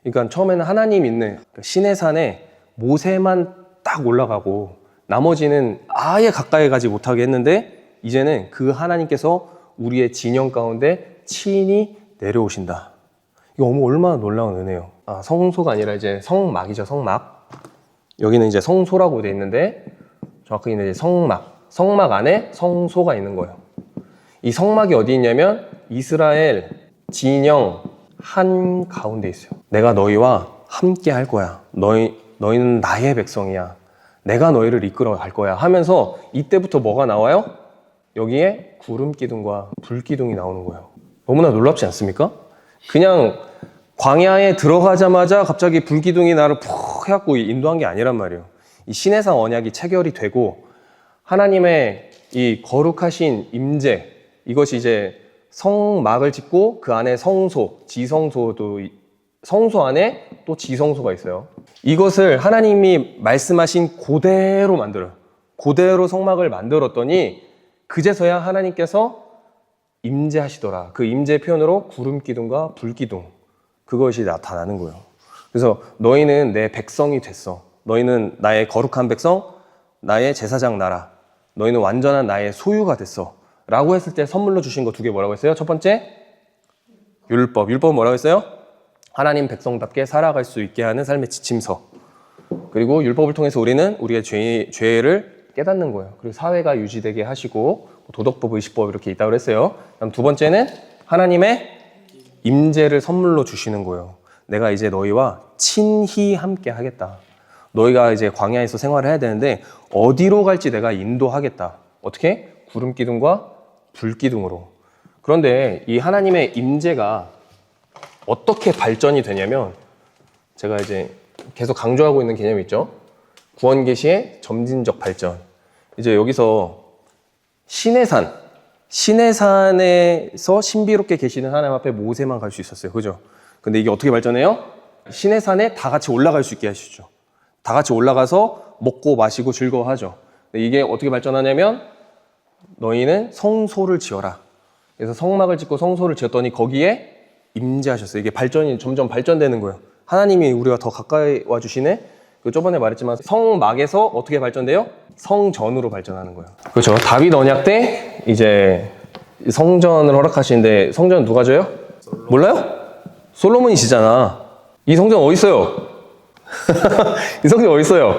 그러니까 처음에는 하나님 있는 시내 산에 모세만 딱 올라가고 나머지는 아예 가까이 가지 못하게 했는데 이제는 그 하나님께서 우리의 진영 가운데 친히 내려오신다. 이거 얼마나 놀라운 은혜예요. 성소가 아니라 이제 성막이죠. 성막. 여기는 이제 성소라고 되어 있는데 정확히는 이제 성막. 성막 안에 성소가 있는 거예요. 이 성막이 어디 있냐면 이스라엘 진영 한 가운데 있어요. 내가 너희와 함께 할 거야. 너희는 나의 백성이야. 내가 너희를 이끌어 갈 거야 하면서 이때부터 뭐가 나와요? 여기에 구름 기둥과 불 기둥이 나오는 거예요. 너무나 놀랍지 않습니까? 그냥 광야에 들어가자마자 갑자기 불 기둥이 나를 푹 해갖고 인도한 게 아니란 말이에요. 이 시내산 언약이 체결이 되고 하나님의 이 거룩하신 임재, 이것이 이제 성막을 짓고 그 안에 성소, 지성소도, 성소 안에 또 지성소가 있어요. 이것을 하나님이 말씀하신 그대로 만들어요. 그대로 성막을 만들었더니 그제서야 하나님께서 임재하시더라. 그 임재 표현으로 구름 기둥과 불 기둥, 그것이 나타나는 거예요. 그래서 너희는 내 백성이 됐어. 너희는 나의 거룩한 백성, 나의 제사장 나라. 너희는 완전한 나의 소유가 됐어. 라고 했을 때 선물로 주신 거 두 개 뭐라고 했어요? 첫 번째, 율법. 율법은 뭐라고 했어요? 하나님 백성답게 살아갈 수 있게 하는 삶의 지침서. 그리고 율법을 통해서 우리는 우리의 죄를 깨닫는 거예요. 그리고 사회가 유지되게 하시고 도덕법, 의식법 이렇게 있다고 했어요. 그다음 두 번째는 하나님의 임재를 선물로 주시는 거예요. 내가 이제 너희와 친히 함께 하겠다. 너희가 이제 광야에서 생활을 해야 되는데 어디로 갈지 내가 인도하겠다. 어떻게? 구름 기둥과 불 기둥으로. 그런데 이 하나님의 임재가 어떻게 발전이 되냐면 제가 이제 계속 강조하고 있는 개념이 있죠. 구원 계시의 점진적 발전. 이제 여기서 시내산에서 신비롭게 계시는 하나님 앞에 모세만 갈 수 있었어요. 그죠? 근데 이게 어떻게 발전해요? 시내산에 다 같이 올라갈 수 있게 하시죠. 다 같이 올라가서 먹고 마시고 즐거워하죠. 근데 이게 어떻게 발전하냐면 너희는 성소를 지어라. 그래서 성막을 짓고 성소를 지었더니 거기에 임재하셨어요. 이게 발전이 점점 발전되는 거예요. 하나님이 우리가 더 가까이 와주시네. 저번에 말했지만 성막에서 어떻게 발전돼요? 성전으로 발전하는 거예요. 그렇죠. 다윗 언약 때 이제 성전을 허락하시는데 성전 누가 져요? 몰라요? 솔로몬이 지잖아. 이 성전 어디 있어요? 이 성전 어디 있어요?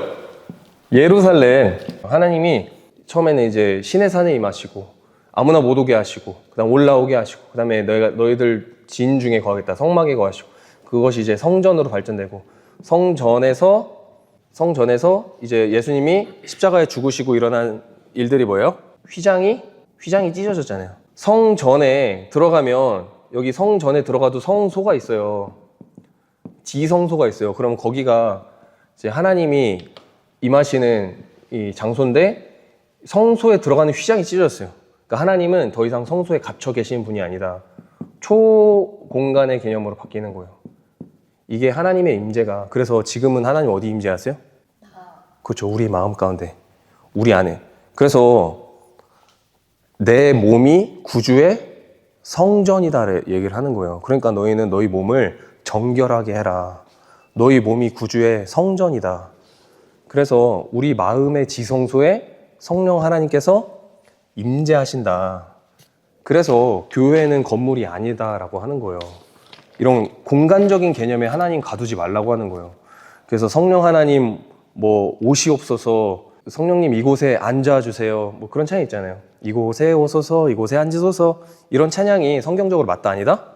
예루살렘. 하나님이 처음에는 이제 시내산에 임하시고 아무나 못 오게 하시고 그다음 올라오게 하시고 그다음에 너희들 진 중에 거하겠다. 성막에 거하시고 그것이 이제 성전으로 발전되고 성전에서 이제 예수님이 십자가에 죽으시고 일어난 일들이 뭐예요? 휘장이 찢어졌잖아요. 성전에 들어가면 여기 성전에 들어가도 성소가 있어요. 지성소가 있어요. 그럼 거기가 이제 하나님이 임하시는 이 장소인데 성소에 들어가는 휘장이 찢어졌어요. 그러니까 하나님은 더 이상 성소에 갇혀 계신 분이 아니다. 초공간의 개념으로 바뀌는 거예요. 이게 하나님의 임재가. 그래서 지금은 하나님 어디 임재하세요? 그렇죠. 우리 마음 가운데, 우리 안에. 그래서 내 몸이 구주의 성전이다 얘기를 하는 거예요. 그러니까 너희는 너희 몸을 정결하게 해라. 너희 몸이 구주의 성전이다. 그래서 우리 마음의 지성소에 성령 하나님께서 임재하신다. 그래서 교회는 건물이 아니다라고 하는 거예요. 이런 공간적인 개념에 하나님 가두지 말라고 하는 거예요. 그래서 성령 하나님 뭐 오시옵소서, 성령님 이곳에 앉아주세요, 뭐 그런 찬양 있잖아요. 이곳에 오소서, 이곳에 앉으소서. 이런 찬양이 성경적으로 맞다 아니다?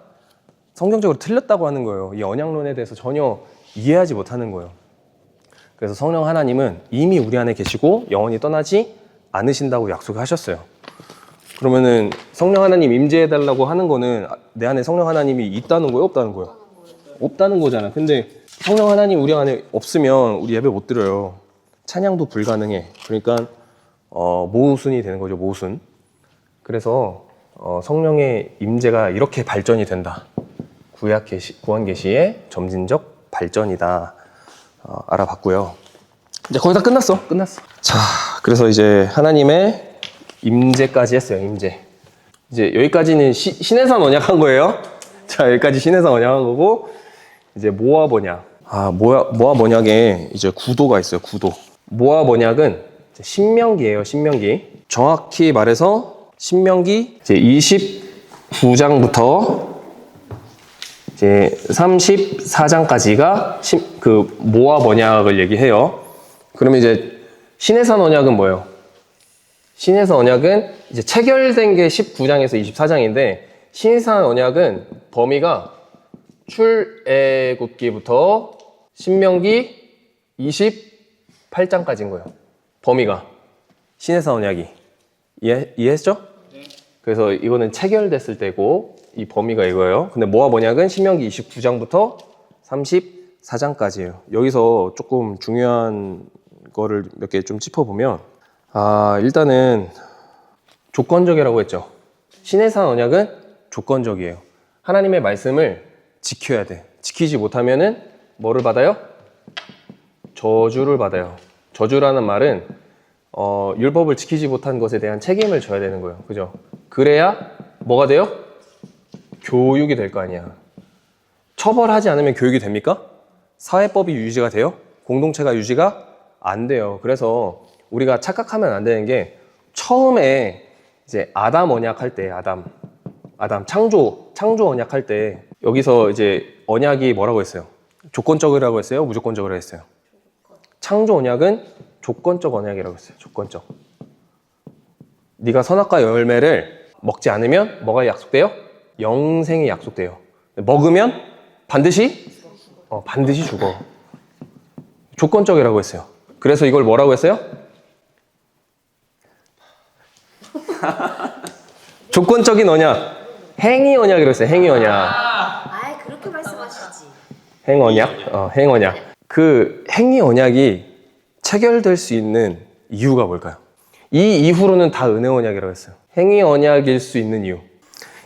성경적으로 틀렸다고 하는 거예요. 이 언약론에 대해서 전혀 이해하지 못하는 거예요. 그래서 성령 하나님은 이미 우리 안에 계시고 영원히 떠나지 않으신다고 약속하셨어요. 그러면은 성령 하나님 임재해달라고 하는 거는 내 안에 성령 하나님이 있다는 거예요? 없다는 거예요? 없다는 거잖아. 근데 성령 하나님 우리 안에 없으면 우리 예배 못 드려요. 찬양도 불가능해. 그러니까 모순이 되는 거죠. 모순. 그래서 성령의 임재가 이렇게 발전이 된다. 구원 계시의 점진적 발전이다. 알아봤고요. 이제 거의 다 끝났어. 자, 그래서 이제 하나님의 임재까지 했어요. 임재. 이제 여기까지는 시내산 언약한 거예요. 자, 여기까지 시내산 언약한 거고, 이제 모압 언약. 모압 언약에 이제 구도가 있어요. 구도. 모압 언약은 신명기예요. 신명기. 정확히 말해서 신명기 이제 29장부터 이제 34장까지가 그 모압 언약을 얘기해요. 그러면 이제 시내산 언약은 뭐예요? 시내산 언약은 이제 체결된 게 19장에서 24장인데 시내산 언약은 범위가 출애굽기부터 신명기 28장까지인 거예요. 범위가. 신해산 언약이. 이해했죠? 네. 그래서 이거는 체결됐을 때고 이 범위가 이거예요. 근데 모압 언약은 신명기 29장부터 34장까지예요. 여기서 조금 중요한 거를 몇 개 좀 짚어보면 일단은 조건적이라고 했죠. 신해산 언약은 조건적이에요. 하나님의 말씀을 지켜야 돼. 지키지 못하면은 뭐를 받아요? 저주를 받아요. 저주라는 말은 율법을 지키지 못한 것에 대한 책임을 져야 되는 거예요. 그죠? 그래야 뭐가 돼요? 교육이 될 거 아니야. 처벌하지 않으면 교육이 됩니까? 사회법이 유지가 돼요? 공동체가 유지가 안 돼요. 그래서 우리가 착각하면 안 되는 게 처음에 이제 아담 언약 할 때 아담 창조 언약 할 때 여기서 이제 언약이 뭐라고 했어요? 조건적이라고 했어요? 무조건적이라고 했어요? 창조 언약은 조건적 언약이라고 했어요. 조건적. 네가 선악과 열매를 먹지 않으면 뭐가 약속돼요? 영생이 약속돼요. 먹으면 반드시 죽어. 조건적이라고 했어요. 그래서 이걸 뭐라고 했어요? 조건적인 언약. 행위 언약이라고 했어요. 행위 언약. 아이 그렇게 말씀하시지. 행언약. 그 행위 언약이 체결될 수 있는 이유가 뭘까요? 이 이후로는 다 은혜 언약이라고 했어요. 행위 언약일 수 있는 이유.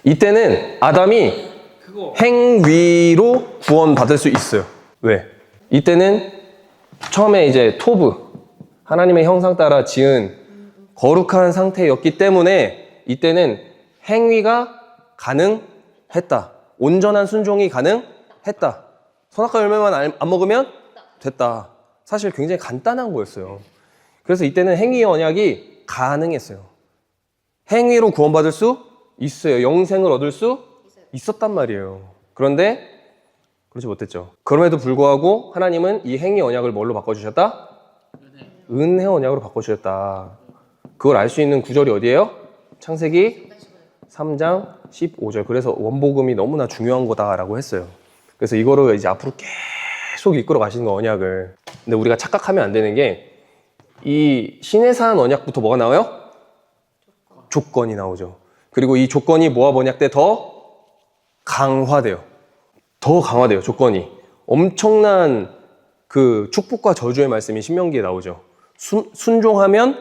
이때는 아담이 행위로 구원받을 수 있어요. 왜? 이때는 처음에 이제 토브, 하나님의 형상 따라 지은 거룩한 상태였기 때문에 이때는 행위가 가능했다. 온전한 순종이 가능했다. 선악과 열매만 안 먹으면 됐다. 사실 굉장히 간단한 거였어요. 그래서 이때는 행위 언약이 가능했어요. 행위로 구원받을 수 있어요. 영생을 얻을 수 있었단 말이에요. 그런데 그렇지 못했죠. 그럼에도 불구하고 하나님은 이 행위 언약을 뭘로 바꿔주셨다? 은혜 언약으로 바꿔주셨다. 그걸 알 수 있는 구절이 어디예요? 창세기 3장 15절. 그래서 원복음이 너무나 중요한 거다라고 했어요. 그래서 이거를 이제 앞으로 계속 이끌어 가시는 거, 언약을. 근데 우리가 착각하면 안 되는 게 이 신해산 언약부터 뭐가 나와요? 조건이 나오죠. 그리고 이 조건이 모압 언약 때 더 강화돼요. 더 강화돼요, 조건이. 엄청난 그 축복과 저주의 말씀이 신명기에 나오죠. 순종하면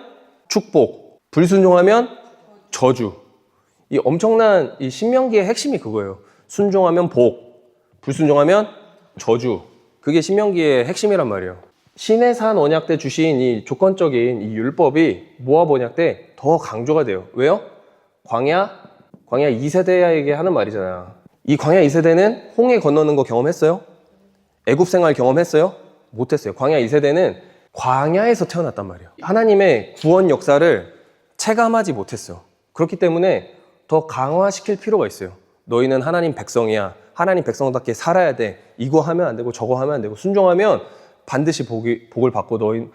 축복, 불순종하면 저주. 이 엄청난 이 신명기의 핵심이 그거예요. 순종하면 복, 불순종하면 저주. 그게 신명기의 핵심이란 말이에요. 신해산 언약 때 주신 이 조건적인 이 율법이 모압 언약 때 더 강조가 돼요. 왜요? 광야 2세대에게 하는 말이잖아요. 이 광야 2세대는 홍해 건너는 거 경험했어요? 애굽 생활 경험했어요? 못했어요. 광야 2세대는 광야에서 태어났단 말이에요. 하나님의 구원 역사를 체감하지 못했어요. 그렇기 때문에 더 강화시킬 필요가 있어요. 너희는 하나님 백성이야. 하나님 백성답게 살아야 돼. 이거 하면 안 되고 저거 하면 안 되고 순종하면 반드시 복을 받고 너희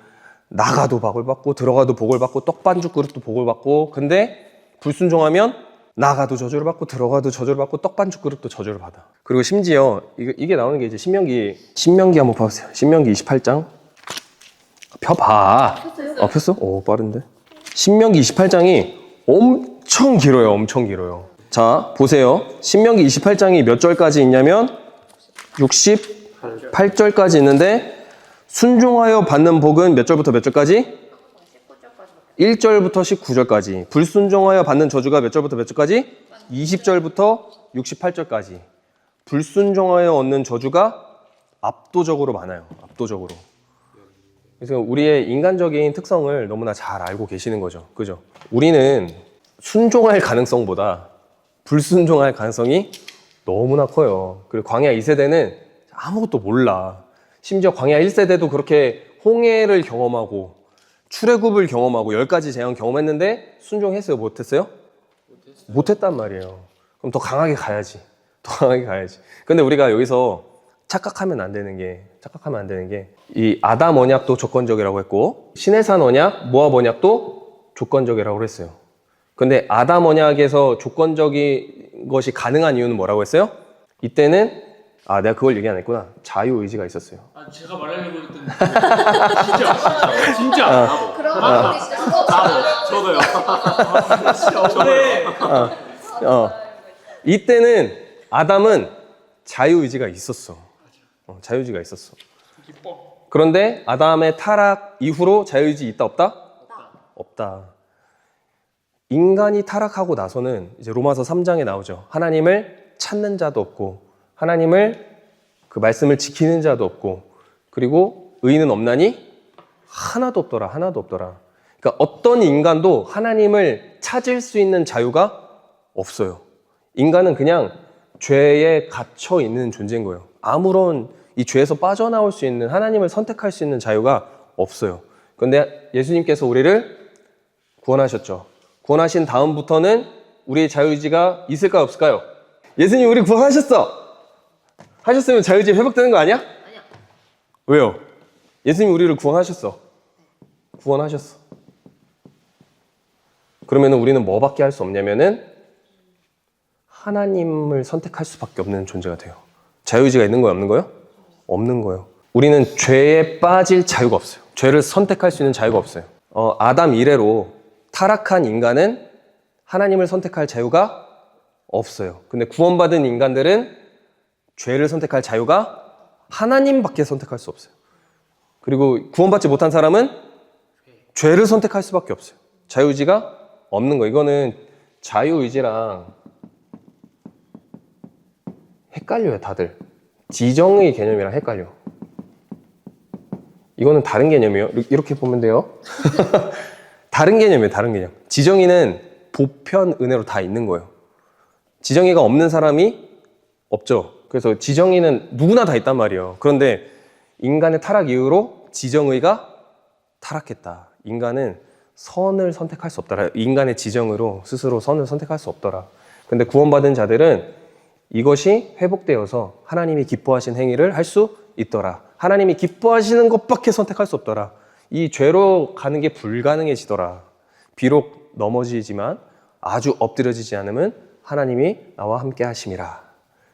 나가도 복을 받고 들어가도 복을 받고 떡반죽 그릇도 복을 받고 근데 불순종하면 나가도 저주를 받고 들어가도 저주를 받고 떡반죽 그릇도 저주를 받아. 그리고 심지어 이게 나오는 게 이제 신명기 한번 봐보세요. 신명기 28장 펴봐. 폈어? 오 빠른데. 신명기 28장이 엄청 길어요. 자 보세요. 신명기 28장이 몇 절까지 있냐면 68절까지 있는데 순종하여 받는 복은 몇 절부터 몇 절까지? 1절부터 19절까지. 불순종하여 받는 저주가 몇 절부터 몇 절까지? 20절부터 68절까지. 불순종하여 얻는 저주가 압도적으로 많아요. 압도적으로. 그래서 우리의 인간적인 특성을 너무나 잘 알고 계시는 거죠. 그죠? 우리는 순종할 가능성보다 불순종할 가능성이 너무나 커요. 그리고 광야 2세대는 아무것도 몰라. 심지어 광야 1세대도 그렇게 홍해를 경험하고 출애굽을 경험하고 10가지 재앙 경험했는데 순종했어요? 못했어요? 못했단 말이에요. 그럼 더 강하게 가야지. 근데 우리가 여기서 착각하면 안 되는 게 이 아담 언약도 조건적이라고 했고 신해산 언약, 모압 언약도 조건적이라고 했어요. 근데 아담 언약에서 조건적인 것이 가능한 이유는 뭐라고 했어요? 이때는 아, 내가 그걸 얘기 안 했구나. 자유의지가 있었어요. 아 제가 말하려고 했던 진짜. 그런 거 우리 진짜 수업 저도요. 이때는 아담은 자유의지가 있었어. 자유의지가 있었어. 기뻐. 그런데 아담의 타락 이후로 자유의지 있다 없다? 없다. 인간이 타락하고 나서는 이제 로마서 3장에 나오죠. 하나님을 찾는 자도 없고 하나님을 그 말씀을 지키는 자도 없고 그리고 의인은 없나니 하나도 없더라. 하나도 없더라. 그러니까 어떤 인간도 하나님을 찾을 수 있는 자유가 없어요. 인간은 그냥 죄에 갇혀 있는 존재인 거예요. 아무런 이 죄에서 빠져나올 수 있는 하나님을 선택할 수 있는 자유가 없어요. 그런데 예수님께서 우리를 구원하셨죠. 구원하신 다음부터는 우리의 자유의지가 있을까요? 없을까요? 예수님 우리 구원하셨어. 하셨으면 자유의지 회복되는 거 아니야? 아니야. 왜요? 예수님 우리를 구원하셨어. 구원하셨어. 그러면 우리는 뭐밖에 할 수 없냐면은 하나님을 선택할 수밖에 없는 존재가 돼요. 자유의지가 있는 거예요? 없는 거예요? 없는 거예요. 우리는 죄에 빠질 자유가 없어요. 죄를 선택할 수 있는 자유가 없어요. 아담 이래로 타락한 인간은 하나님을 선택할 자유가 없어요. 근데 구원받은 인간들은 죄를 선택할 자유가 하나님밖에 선택할 수 없어요. 그리고 구원받지 못한 사람은 죄를 선택할 수밖에 없어요. 자유의지가 없는 거. 이거는 자유의지랑 헷갈려요, 다들. 지정의 개념이랑 헷갈려. 이거는 다른 개념이에요. 이렇게 보면 돼요. 다른 개념이에요, 다른 개념. 지정의는 보편, 은혜로 다 있는 거예요. 지정의가 없는 사람이 없죠. 그래서 지정의는 누구나 다 있단 말이에요. 그런데 인간의 타락 이후로 지정의가 타락했다. 인간은 선을 선택할 수 없더라. 인간의 지정으로 스스로 선을 선택할 수 없더라. 근데 구원받은 자들은 이것이 회복되어서 하나님이 기뻐하신 행위를 할 수 있더라. 하나님이 기뻐하시는 것밖에 선택할 수 없더라. 이 죄로 가는 게 불가능해지더라. 비록 넘어지지만 아주 엎드려지지 않으면 하나님이 나와 함께 하심이라.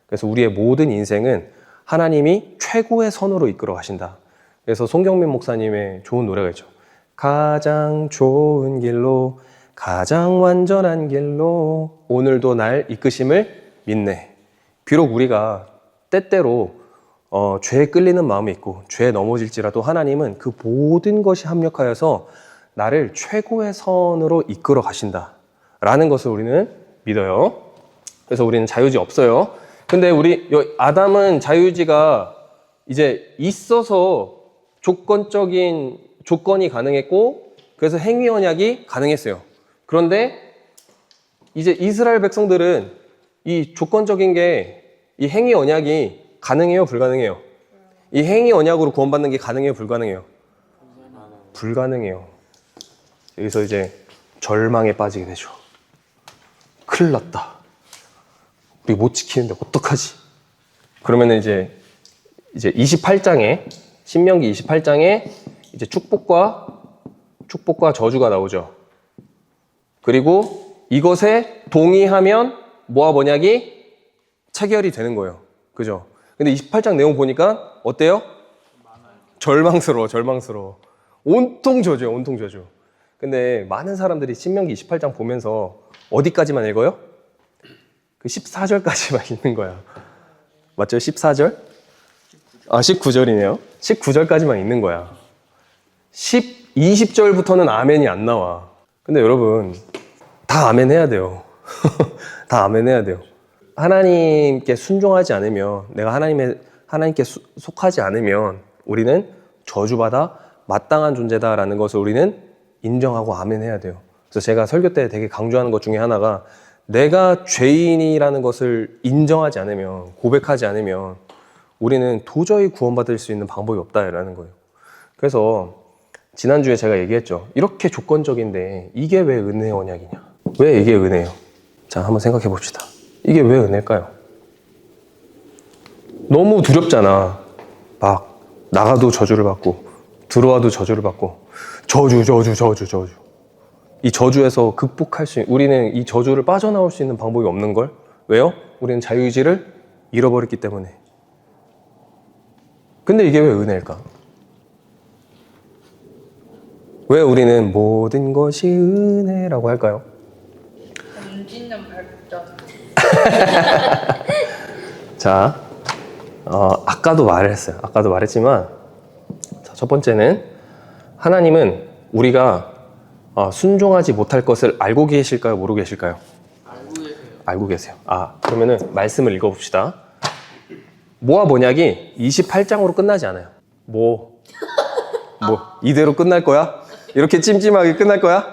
그래서 우리의 모든 인생은 하나님이 최고의 선으로 이끌어 가신다. 그래서 송경민 목사님의 좋은 노래가 있죠. 가장 좋은 길로 가장 완전한 길로 오늘도 날 이끄심을 믿네. 비록 우리가 때때로 죄에 끌리는 마음이 있고 죄에 넘어질지라도 하나님은 그 모든 것이 합력하여서 나를 최고의 선으로 이끌어 가신다 라는 것을 우리는 믿어요. 그래서 우리는 자유의지 없어요. 근데 아담은 자유의지가 이제 있어서 조건이 가능했고 그래서 행위 언약이 가능했어요. 그런데 이제 이스라엘 백성들은 이 조건적인 게 이 행위 언약이 가능해요, 불가능해요? 이 행위 언약으로 구원받는 게 가능해요, 불가능해요? 불가능해요. 여기서 이제 절망에 빠지게 되죠. 큰일 났다. 우리 못 지키는데 어떡하지? 그러면은 이제 28장에 신명기 28장에 이제 축복과 저주가 나오죠. 그리고 이것에 동의하면 모압 언약이 체결이 되는 거예요. 그죠? 근데 28장 내용 보니까 어때요? 절망스러워. 온통 저주예요, 온통 저주. 근데 많은 사람들이 신명기 28장 보면서 어디까지만 읽어요? 그 14절까지만 읽는 거야. 맞죠? 14절? 19절이네요. 19절까지만 읽는 거야. 20절부터는 아멘이 안 나와. 근데 여러분, 다 아멘 해야 돼요. 다 아멘 해야 돼요. 하나님께 순종하지 않으면, 내가 하나님께 속하지 않으면 우리는 저주받아 마땅한 존재다라는 것을 우리는 인정하고 아멘 해야 돼요. 그래서 제가 설교 때 되게 강조하는 것 중에 하나가 내가 죄인이라는 것을 인정하지 않으면, 고백하지 않으면 우리는 도저히 구원받을 수 있는 방법이 없다라는 거예요. 그래서 지난주에 제가 얘기했죠. 이렇게 조건적인데 이게 왜 은혜의 언약이냐? 왜 이게 은혜예요? 자, 한번 생각해 봅시다. 이게 왜 은혜일까요? 너무 두렵잖아. 막 나가도 저주를 받고 들어와도 저주를 받고 저주. 이 저주에서 극복할 수 있는, 우리는 이 저주를 빠져나올 수 있는 방법이 없는 걸. 왜요? 우리는 자유의지를 잃어버렸기 때문에. 근데 이게 왜 은혜일까? 왜 우리는 모든 것이 은혜라고 할까요? 문진년 발전. 자, 아까도 말했어요. 아까도 말했지만, 자, 첫 번째는 하나님은 우리가 순종하지 못할 것을 알고 계실까요? 모르고 계실까요? 알고 계세요. 알고 계세요. 그러면은 말씀을 읽어봅시다. 모압 언약이 28장으로 끝나지 않아요. 이대로 끝날 거야? 이렇게 찜찜하게 끝날 거야?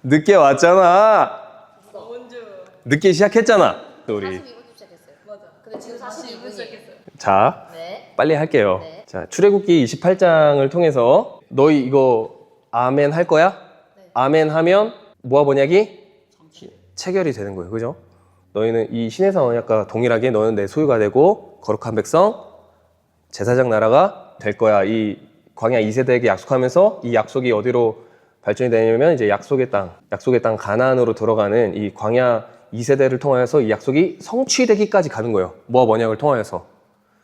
늦게 왔잖아. 늦게 시작했잖아. 우리. 42분 시작했어요. 맞아. 근데 지금 42분 42분이에요. 시작했어요. 자, 네. 빨리 할게요. 네. 자, 출애굽기 28장을 통해서 너희 이거 아멘 할 거야? 네. 아멘 하면 모압 언약이 체결이 되는 거예요. 그죠? 너희는 이 신해산 언약과 동일하게 너는 내 소유가 되고 거룩한 백성, 제사장 나라가 될 거야. 이 광야 2세대에게 약속하면서 이 약속이 어디로 발전이 되냐면 이제 약속의 땅 가나안으로 들어가는 이 광야 2세대를 통하여서 이 약속이 성취되기까지 가는 거예요. 모압 언약을 통하여서.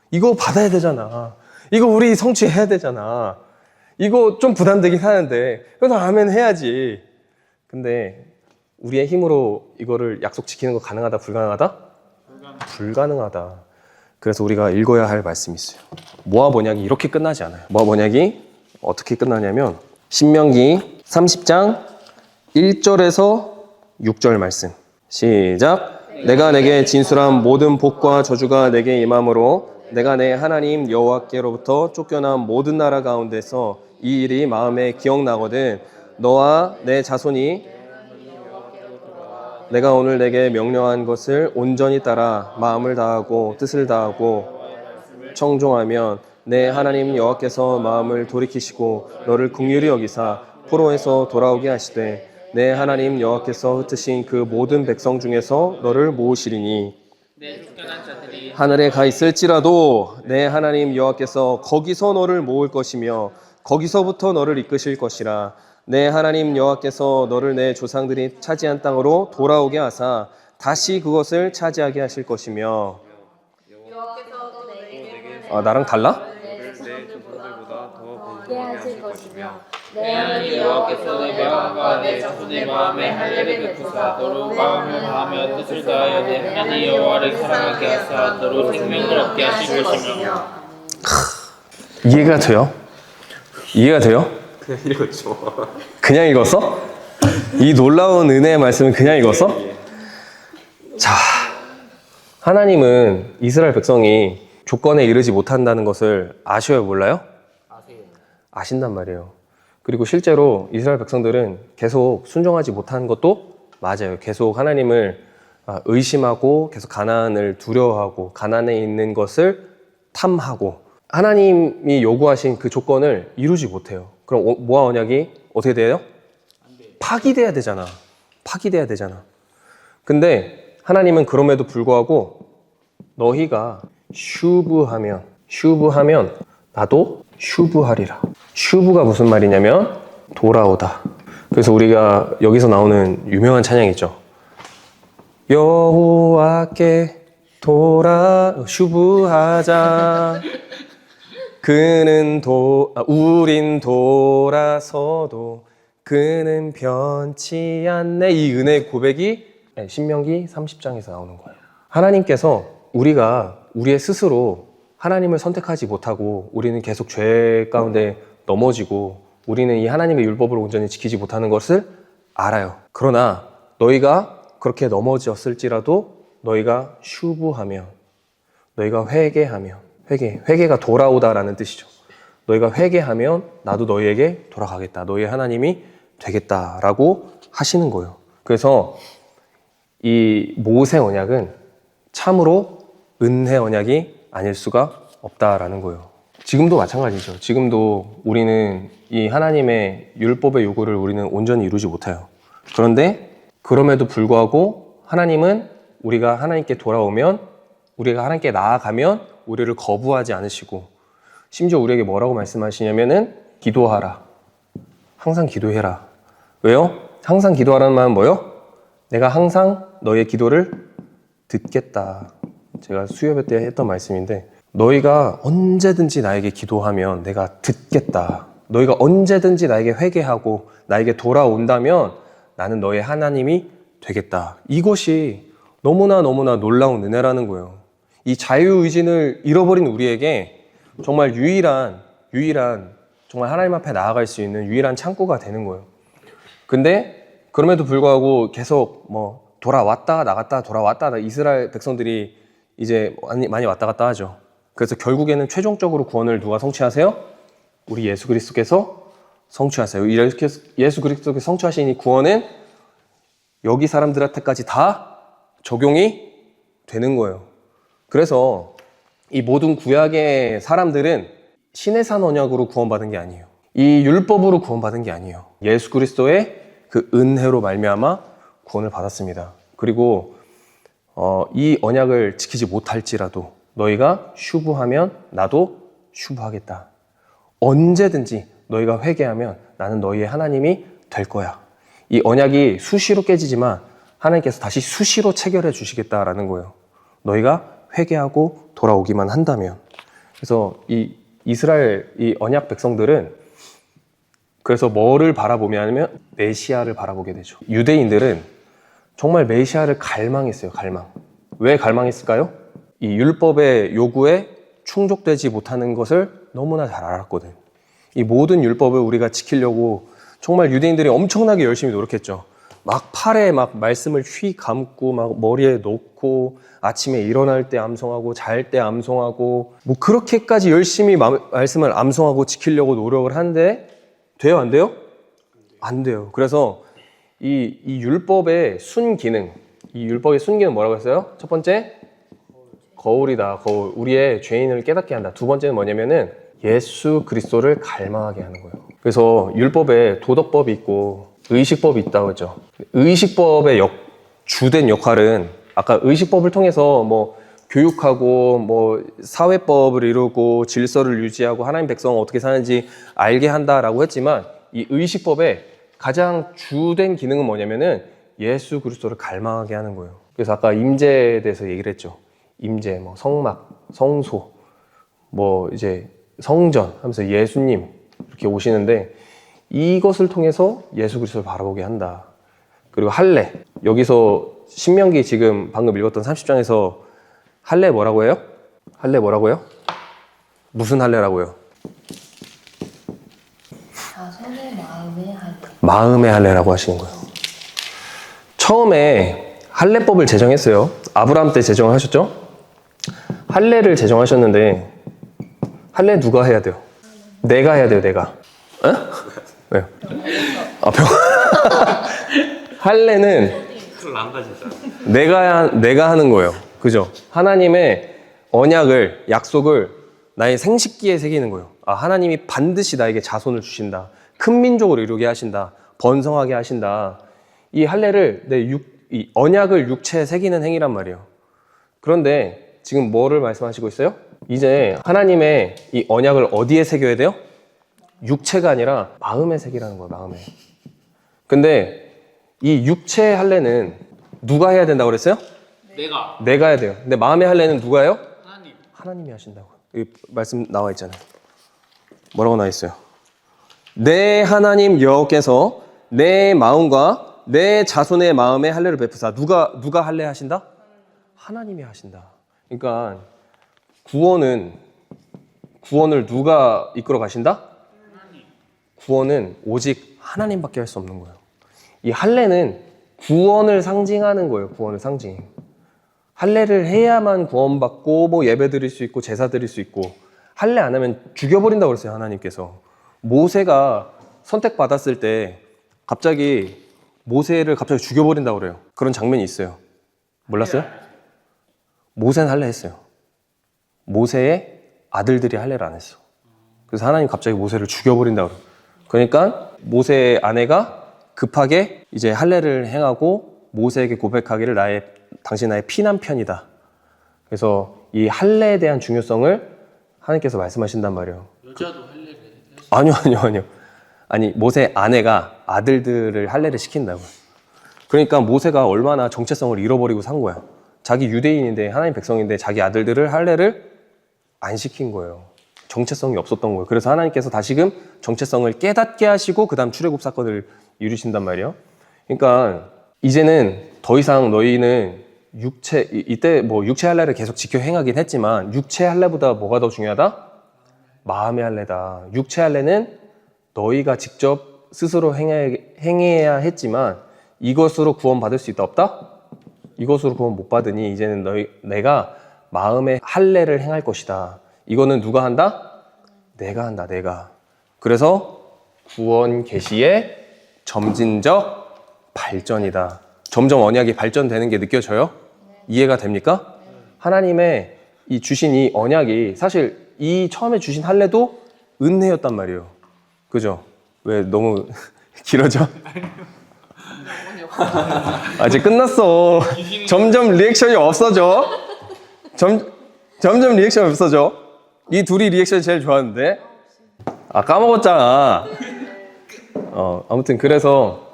이거 받아야 되잖아. 이거 우리 성취해야 되잖아. 이거 좀 부담되긴 하는데 그래도 아멘 해야지. 근데 우리의 힘으로 이거를 약속 지키는 거 가능하다, 불가능하다? 불가능하다. 그래서 우리가 읽어야 할 말씀이 있어요. 모압 언약이 이렇게 끝나지 않아요. 모압 언약이 어떻게 끝나냐면 신명기 30장 1절에서 6절 말씀. 시작. 내가 내게 진술한 모든 복과 저주가 내게 임함으로 내가 내 하나님 여호와께로부터 쫓겨난 모든 나라 가운데서 이 일이 마음에 기억나거든 너와 내 자손이 내가 오늘 내게 명령한 것을 온전히 따라 마음을 다하고 뜻을 다하고 청종하면 내 하나님 여호와께서 마음을 돌이키시고 너를 긍휼히 여기사 포로에서 돌아오게 하시되 내 하나님 여호와께서 흩으신 그 모든 백성 중에서 너를 모으시리니 내 쫓겨난 자들이 하늘에 가 있을지라도 내 하나님 여호와께서 거기서 너를 모을 것이며 거기서부터 너를 이끄실 것이라. 내 하나님 여호와께서 너를 내 조상들이 차지한 땅으로 돌아오게 하사 다시 그것을 차지하게 하실 것이며. 나랑 달라? 하실 것이며 내 하나님 여호와께서 내 마음과 내 자손의 마음에 할례를 베푸사 너로 마음을 다하며 뜻을 다하여 내 하나님 여호와를 사랑하게 하사 너로 생명을 얻게 하실 것이며. 이해가 돼요? 이해가 돼요? 그냥 읽었죠. 그냥 읽었어? 이 놀라운 은혜의 말씀은 그냥 읽었어? 자, 하나님은 이스라엘 백성이 조건에 이르지 못한다는 것을 아셔요, 몰라요? 아신단 말이에요. 그리고 실제로 이스라엘 백성들은 계속 순종하지 못한 것도 맞아요. 계속 하나님을 의심하고 계속 가나안을 두려워하고 가나안에 있는 것을 탐하고 하나님이 요구하신 그 조건을 이루지 못해요. 그럼 모압 언약이 어떻게 돼요? 파기돼야 되잖아. 파기돼야 되잖아. 근데 하나님은 그럼에도 불구하고 너희가 슈브하면 나도 슈브하리라. 슈브가 무슨 말이냐면 돌아오다. 그래서 우리가 여기서 나오는 유명한 찬양 있죠. 여호와께 슈브하자. 우린 돌아서도 그는 변치 않네. 이 은혜의 고백이 신명기 30장에서 나오는 거예요. 하나님께서 우리가 우리의 스스로 하나님을 선택하지 못하고 우리는 계속 죄 가운데 넘어지고 우리는 이 하나님의 율법을 온전히 지키지 못하는 것을 알아요. 그러나 너희가 그렇게 넘어졌을지라도 너희가 슈브하면, 너희가 회개하면, 회개가 돌아오다라는 뜻이죠. 너희가 회개하면 나도 너희에게 돌아가겠다. 너희 하나님이 되겠다라고 하시는 거예요. 그래서 이 모세 언약은 참으로 은혜 언약이 아닐 수가 없다라는 거예요. 지금도 마찬가지죠. 지금도 우리는 이 하나님의 율법의 요구를 우리는 온전히 이루지 못해요. 그런데 그럼에도 불구하고 하나님은 우리가 하나님께 돌아오면, 우리가 하나님께 나아가면 우리를 거부하지 않으시고 심지어 우리에게 뭐라고 말씀하시냐면은 기도하라. 항상 기도해라. 왜요? 항상 기도하라는 말은 뭐요? 내가 항상 너의 기도를 듣겠다. 제가 수요회 때 했던 말씀인데 너희가 언제든지 나에게 기도하면 내가 듣겠다. 너희가 언제든지 나에게 회개하고 나에게 돌아온다면 나는 너의 하나님이 되겠다. 이것이 너무나 놀라운 은혜라는 거예요. 이 자유의지를 잃어버린 우리에게 정말 유일한 정말 하나님 앞에 나아갈 수 있는 유일한 창구가 되는 거예요. 근데 그럼에도 불구하고 계속 뭐 돌아왔다 나갔다 돌아왔다 이스라엘 백성들이 이제 많이 왔다 갔다 하죠. 그래서 결국에는 최종적으로 구원을 누가 성취하세요? 우리 예수 그리스도께서 성취하세요. 예수 그리스도께서 성취하신 이 구원은 여기 사람들한테까지 다 적용이 되는 거예요. 그래서 이 모든 구약의 사람들은 신의 산 언약으로 구원받은 게 아니에요. 이 율법으로 구원받은 게 아니에요. 예수 그리스도의 그 은혜로 말미암아 구원을 받았습니다. 그리고 이 언약을 지키지 못할지라도 너희가 슈브하면 나도 슈브하겠다. 언제든지 너희가 회개하면 나는 너희의 하나님이 될 거야. 이 언약이 수시로 깨지지만 하나님께서 다시 수시로 체결해 주시겠다라는 거예요. 너희가 회개하고 돌아오기만 한다면. 그래서 이 이스라엘 이 언약 백성들은 그래서 뭐를 바라보냐면 메시아를 바라보게 되죠. 유대인들은 정말 메시아를 갈망했어요. 갈망. 왜 갈망했을까요? 이 율법의 요구에 충족되지 못하는 것을 너무나 잘 알았거든. 이 모든 율법을 우리가 지키려고 정말 유대인들이 엄청나게 열심히 노력했죠. 막 팔에 막 말씀을 휘 감고 막 머리에 놓고 아침에 일어날 때 암송하고 잘 때 암송하고 뭐 그렇게까지 열심히 말씀을 암송하고 지키려고 노력을 하는데 돼요? 안 돼요? 안 돼요. 그래서 이 율법의 순기능, 이 율법의 순기능 뭐라고 했어요? 첫 번째, 거울이다. 거울. 우리의 죄인을 깨닫게 한다. 두 번째는 뭐냐면은 예수 그리스도를 갈망하게 하는 거예요. 그래서 율법에 도덕법이 있고 의식법이 있다고 했죠. 의식법의 주된 역할은 아까 의식법을 통해서 뭐 교육하고 뭐 사회법을 이루고 질서를 유지하고 하나님 백성은 어떻게 사는지 알게 한다라고 했지만 이 의식법의 가장 주된 기능은 뭐냐면은 예수 그리스도를 갈망하게 하는 거예요. 그래서 아까 임재에 대해서 얘기를 했죠. 임재, 뭐 성막, 성소, 뭐 이제 성전 하면서 예수님 이렇게 오시는데 이것을 통해서 예수 그리스도를 바라보게 한다. 그리고 할례. 여기서 신명기 지금 방금 읽었던 30장에서 할례 뭐라고 해요? 할례 뭐라고요? 무슨 할례라고요? 자손의 마음의 할례. 마음의 할례라고 하시는 거예요. 처음에 할례법을 제정했어요. 아브라함 때 제정을 하셨죠? 할례를 제정하셨는데 할례 누가 해야 돼요? 내가 해야 돼요, 내가. 에? 왜요? 아, 할례는 큰일 난다 진짜. 내가 하는 거예요. 그죠? 하나님의 언약을, 약속을 나의 생식기에 새기는 거예요. 아, 하나님이 반드시 나에게 자손을 주신다. 큰 민족을 이루게 하신다. 번성하게 하신다. 이 할례를 이 언약을 육체에 새기는 행위란 말이에요. 그런데 지금 뭐를 말씀하시고 있어요? 이제 하나님의 이 언약을 어디에 새겨야 돼요? 육체가 아니라 마음에 새기라는 거예요. 마음에. 근데 이 육체의 할례는 누가 해야 된다고 그랬어요? 내가 해야 돼요. 근데 마음의 할례는 누가 해요? 하나님이 하신다고요. 이 말씀 나와 있잖아요. 뭐라고 나와 있어요? 내 하나님 여호와께서 내 마음과 내 자손의 마음에 할례를 베푸사. 누가 할례 하신다? 하나님이 하신다. 그러니까 구원을 누가 이끌어 가신다? 구원은 오직 하나님밖에 할 수 없는 거예요. 이 할례는 구원을 상징하는 거예요. 구원을 상징. 할례를 해야만 구원받고 뭐 예배 드릴 수 있고 제사 드릴 수 있고 할례 안 하면 죽여버린다고 그랬어요. 하나님께서. 모세가 선택받았을 때 갑자기 모세를 갑자기 죽여버린다고 그래요. 그런 장면이 있어요. 몰랐어요? 모세는 할례 했어요. 모세의 아들들이 할례를 안 했어. 그래서 하나님 갑자기 모세를 죽여버린다고 그래요. 그러니까 모세의 아내가 급하게 이제 할례를 행하고 모세에게 고백하기를 당신 나의 피남편이다. 그래서 이 할례에 대한 중요성을 하나님께서 말씀하신단 말이에요. 여자도 할례를 아니요. 아니 모세의 아내가 아들들을 할례를 시킨다고요. 그러니까 모세가 얼마나 정체성을 잃어버리고 산 거야. 자기 유대인인데 하나님 백성인데 자기 아들들을 할례를 안 시킨 거예요. 정체성이 없었던 거예요. 그래서 하나님께서 다시금 정체성을 깨닫게 하시고 그 다음 출애굽 사건을 이루신단 말이에요. 그러니까 이제는 더 이상 너희는 이때 뭐 육체 할례를 계속 지켜 행하긴 했지만 육체 할례보다 뭐가 더 중요하다? 마음의 할례다. 육체 할례는 너희가 직접 스스로 행해야 했지만 이것으로 구원받을 수 있다 없다? 이것으로 구원 못 받으니 이제는 내가 마음의 할례를 행할 것이다. 이거는 누가 한다? 내가 한다, 내가. 그래서 구원 계시의 점진적 발전이다. 점점 언약이 발전되는 게 느껴져요? 이해가 됩니까? 하나님의 이 주신 이 언약이 사실 이 처음에 주신 할례도 은혜였단 말이에요. 그죠? 왜 너무 길어져? 아직 끝났어. 점점 리액션이 없어져. 점점 리액션이 없어져. 이 둘이 리액션이 제일 좋았는데. 아, 까먹었잖아. 아무튼 그래서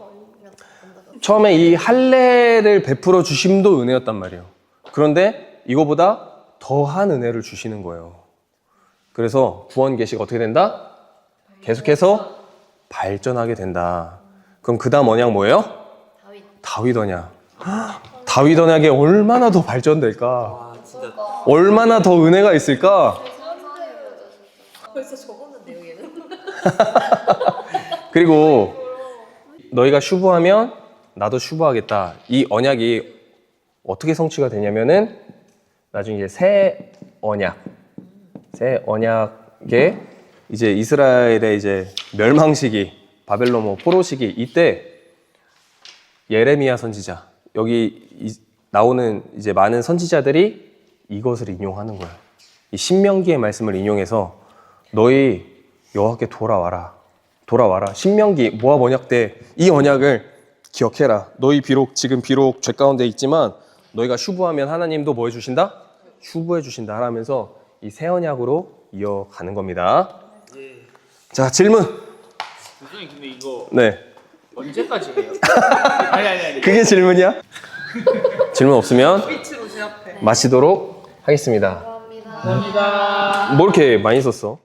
처음에 이 할례를 베풀어 주심도 은혜였단 말이에요. 그런데 이거보다 더한 은혜를 주시는 거예요. 그래서 구원 계시가 어떻게 된다? 계속해서 발전하게 된다. 그럼 그 다음 언약 뭐예요? 다윗 언약. 다윗 언약이 얼마나 더 발전될까? 와 진짜 얼마나 더 은혜가 있을까? 벌써 적었는데요, 얘는? 그리고 너희가 슈브하면 나도 슈브하겠다. 이 언약이 어떻게 성취가 되냐면은 나중에 이제 새 언약에 이제 이스라엘의 이제 멸망 시기, 바벨론 뭐 포로 시기 이때 예레미야 선지자 여기 나오는 이제 많은 선지자들이 이것을 인용하는 거예요. 이 신명기의 말씀을 인용해서 너희 여호와께 돌아와라. 신명기 모압 언약 때 이 언약을 기억해라. 너희 지금 비록 죄 가운데 있지만 너희가 슈브하면 하나님도 뭐 해주신다? 슈브해 주신다 하면서 이 새 언약으로 이어가는 겁니다. 자, 질문. 교수님 근데 이거 네. 언제까지 해요? 아니. 그게 질문이야? 질문 없으면 마치도록 하겠습니다. 감사합니다. 감사합니다. 뭐 이렇게 많이 썼어?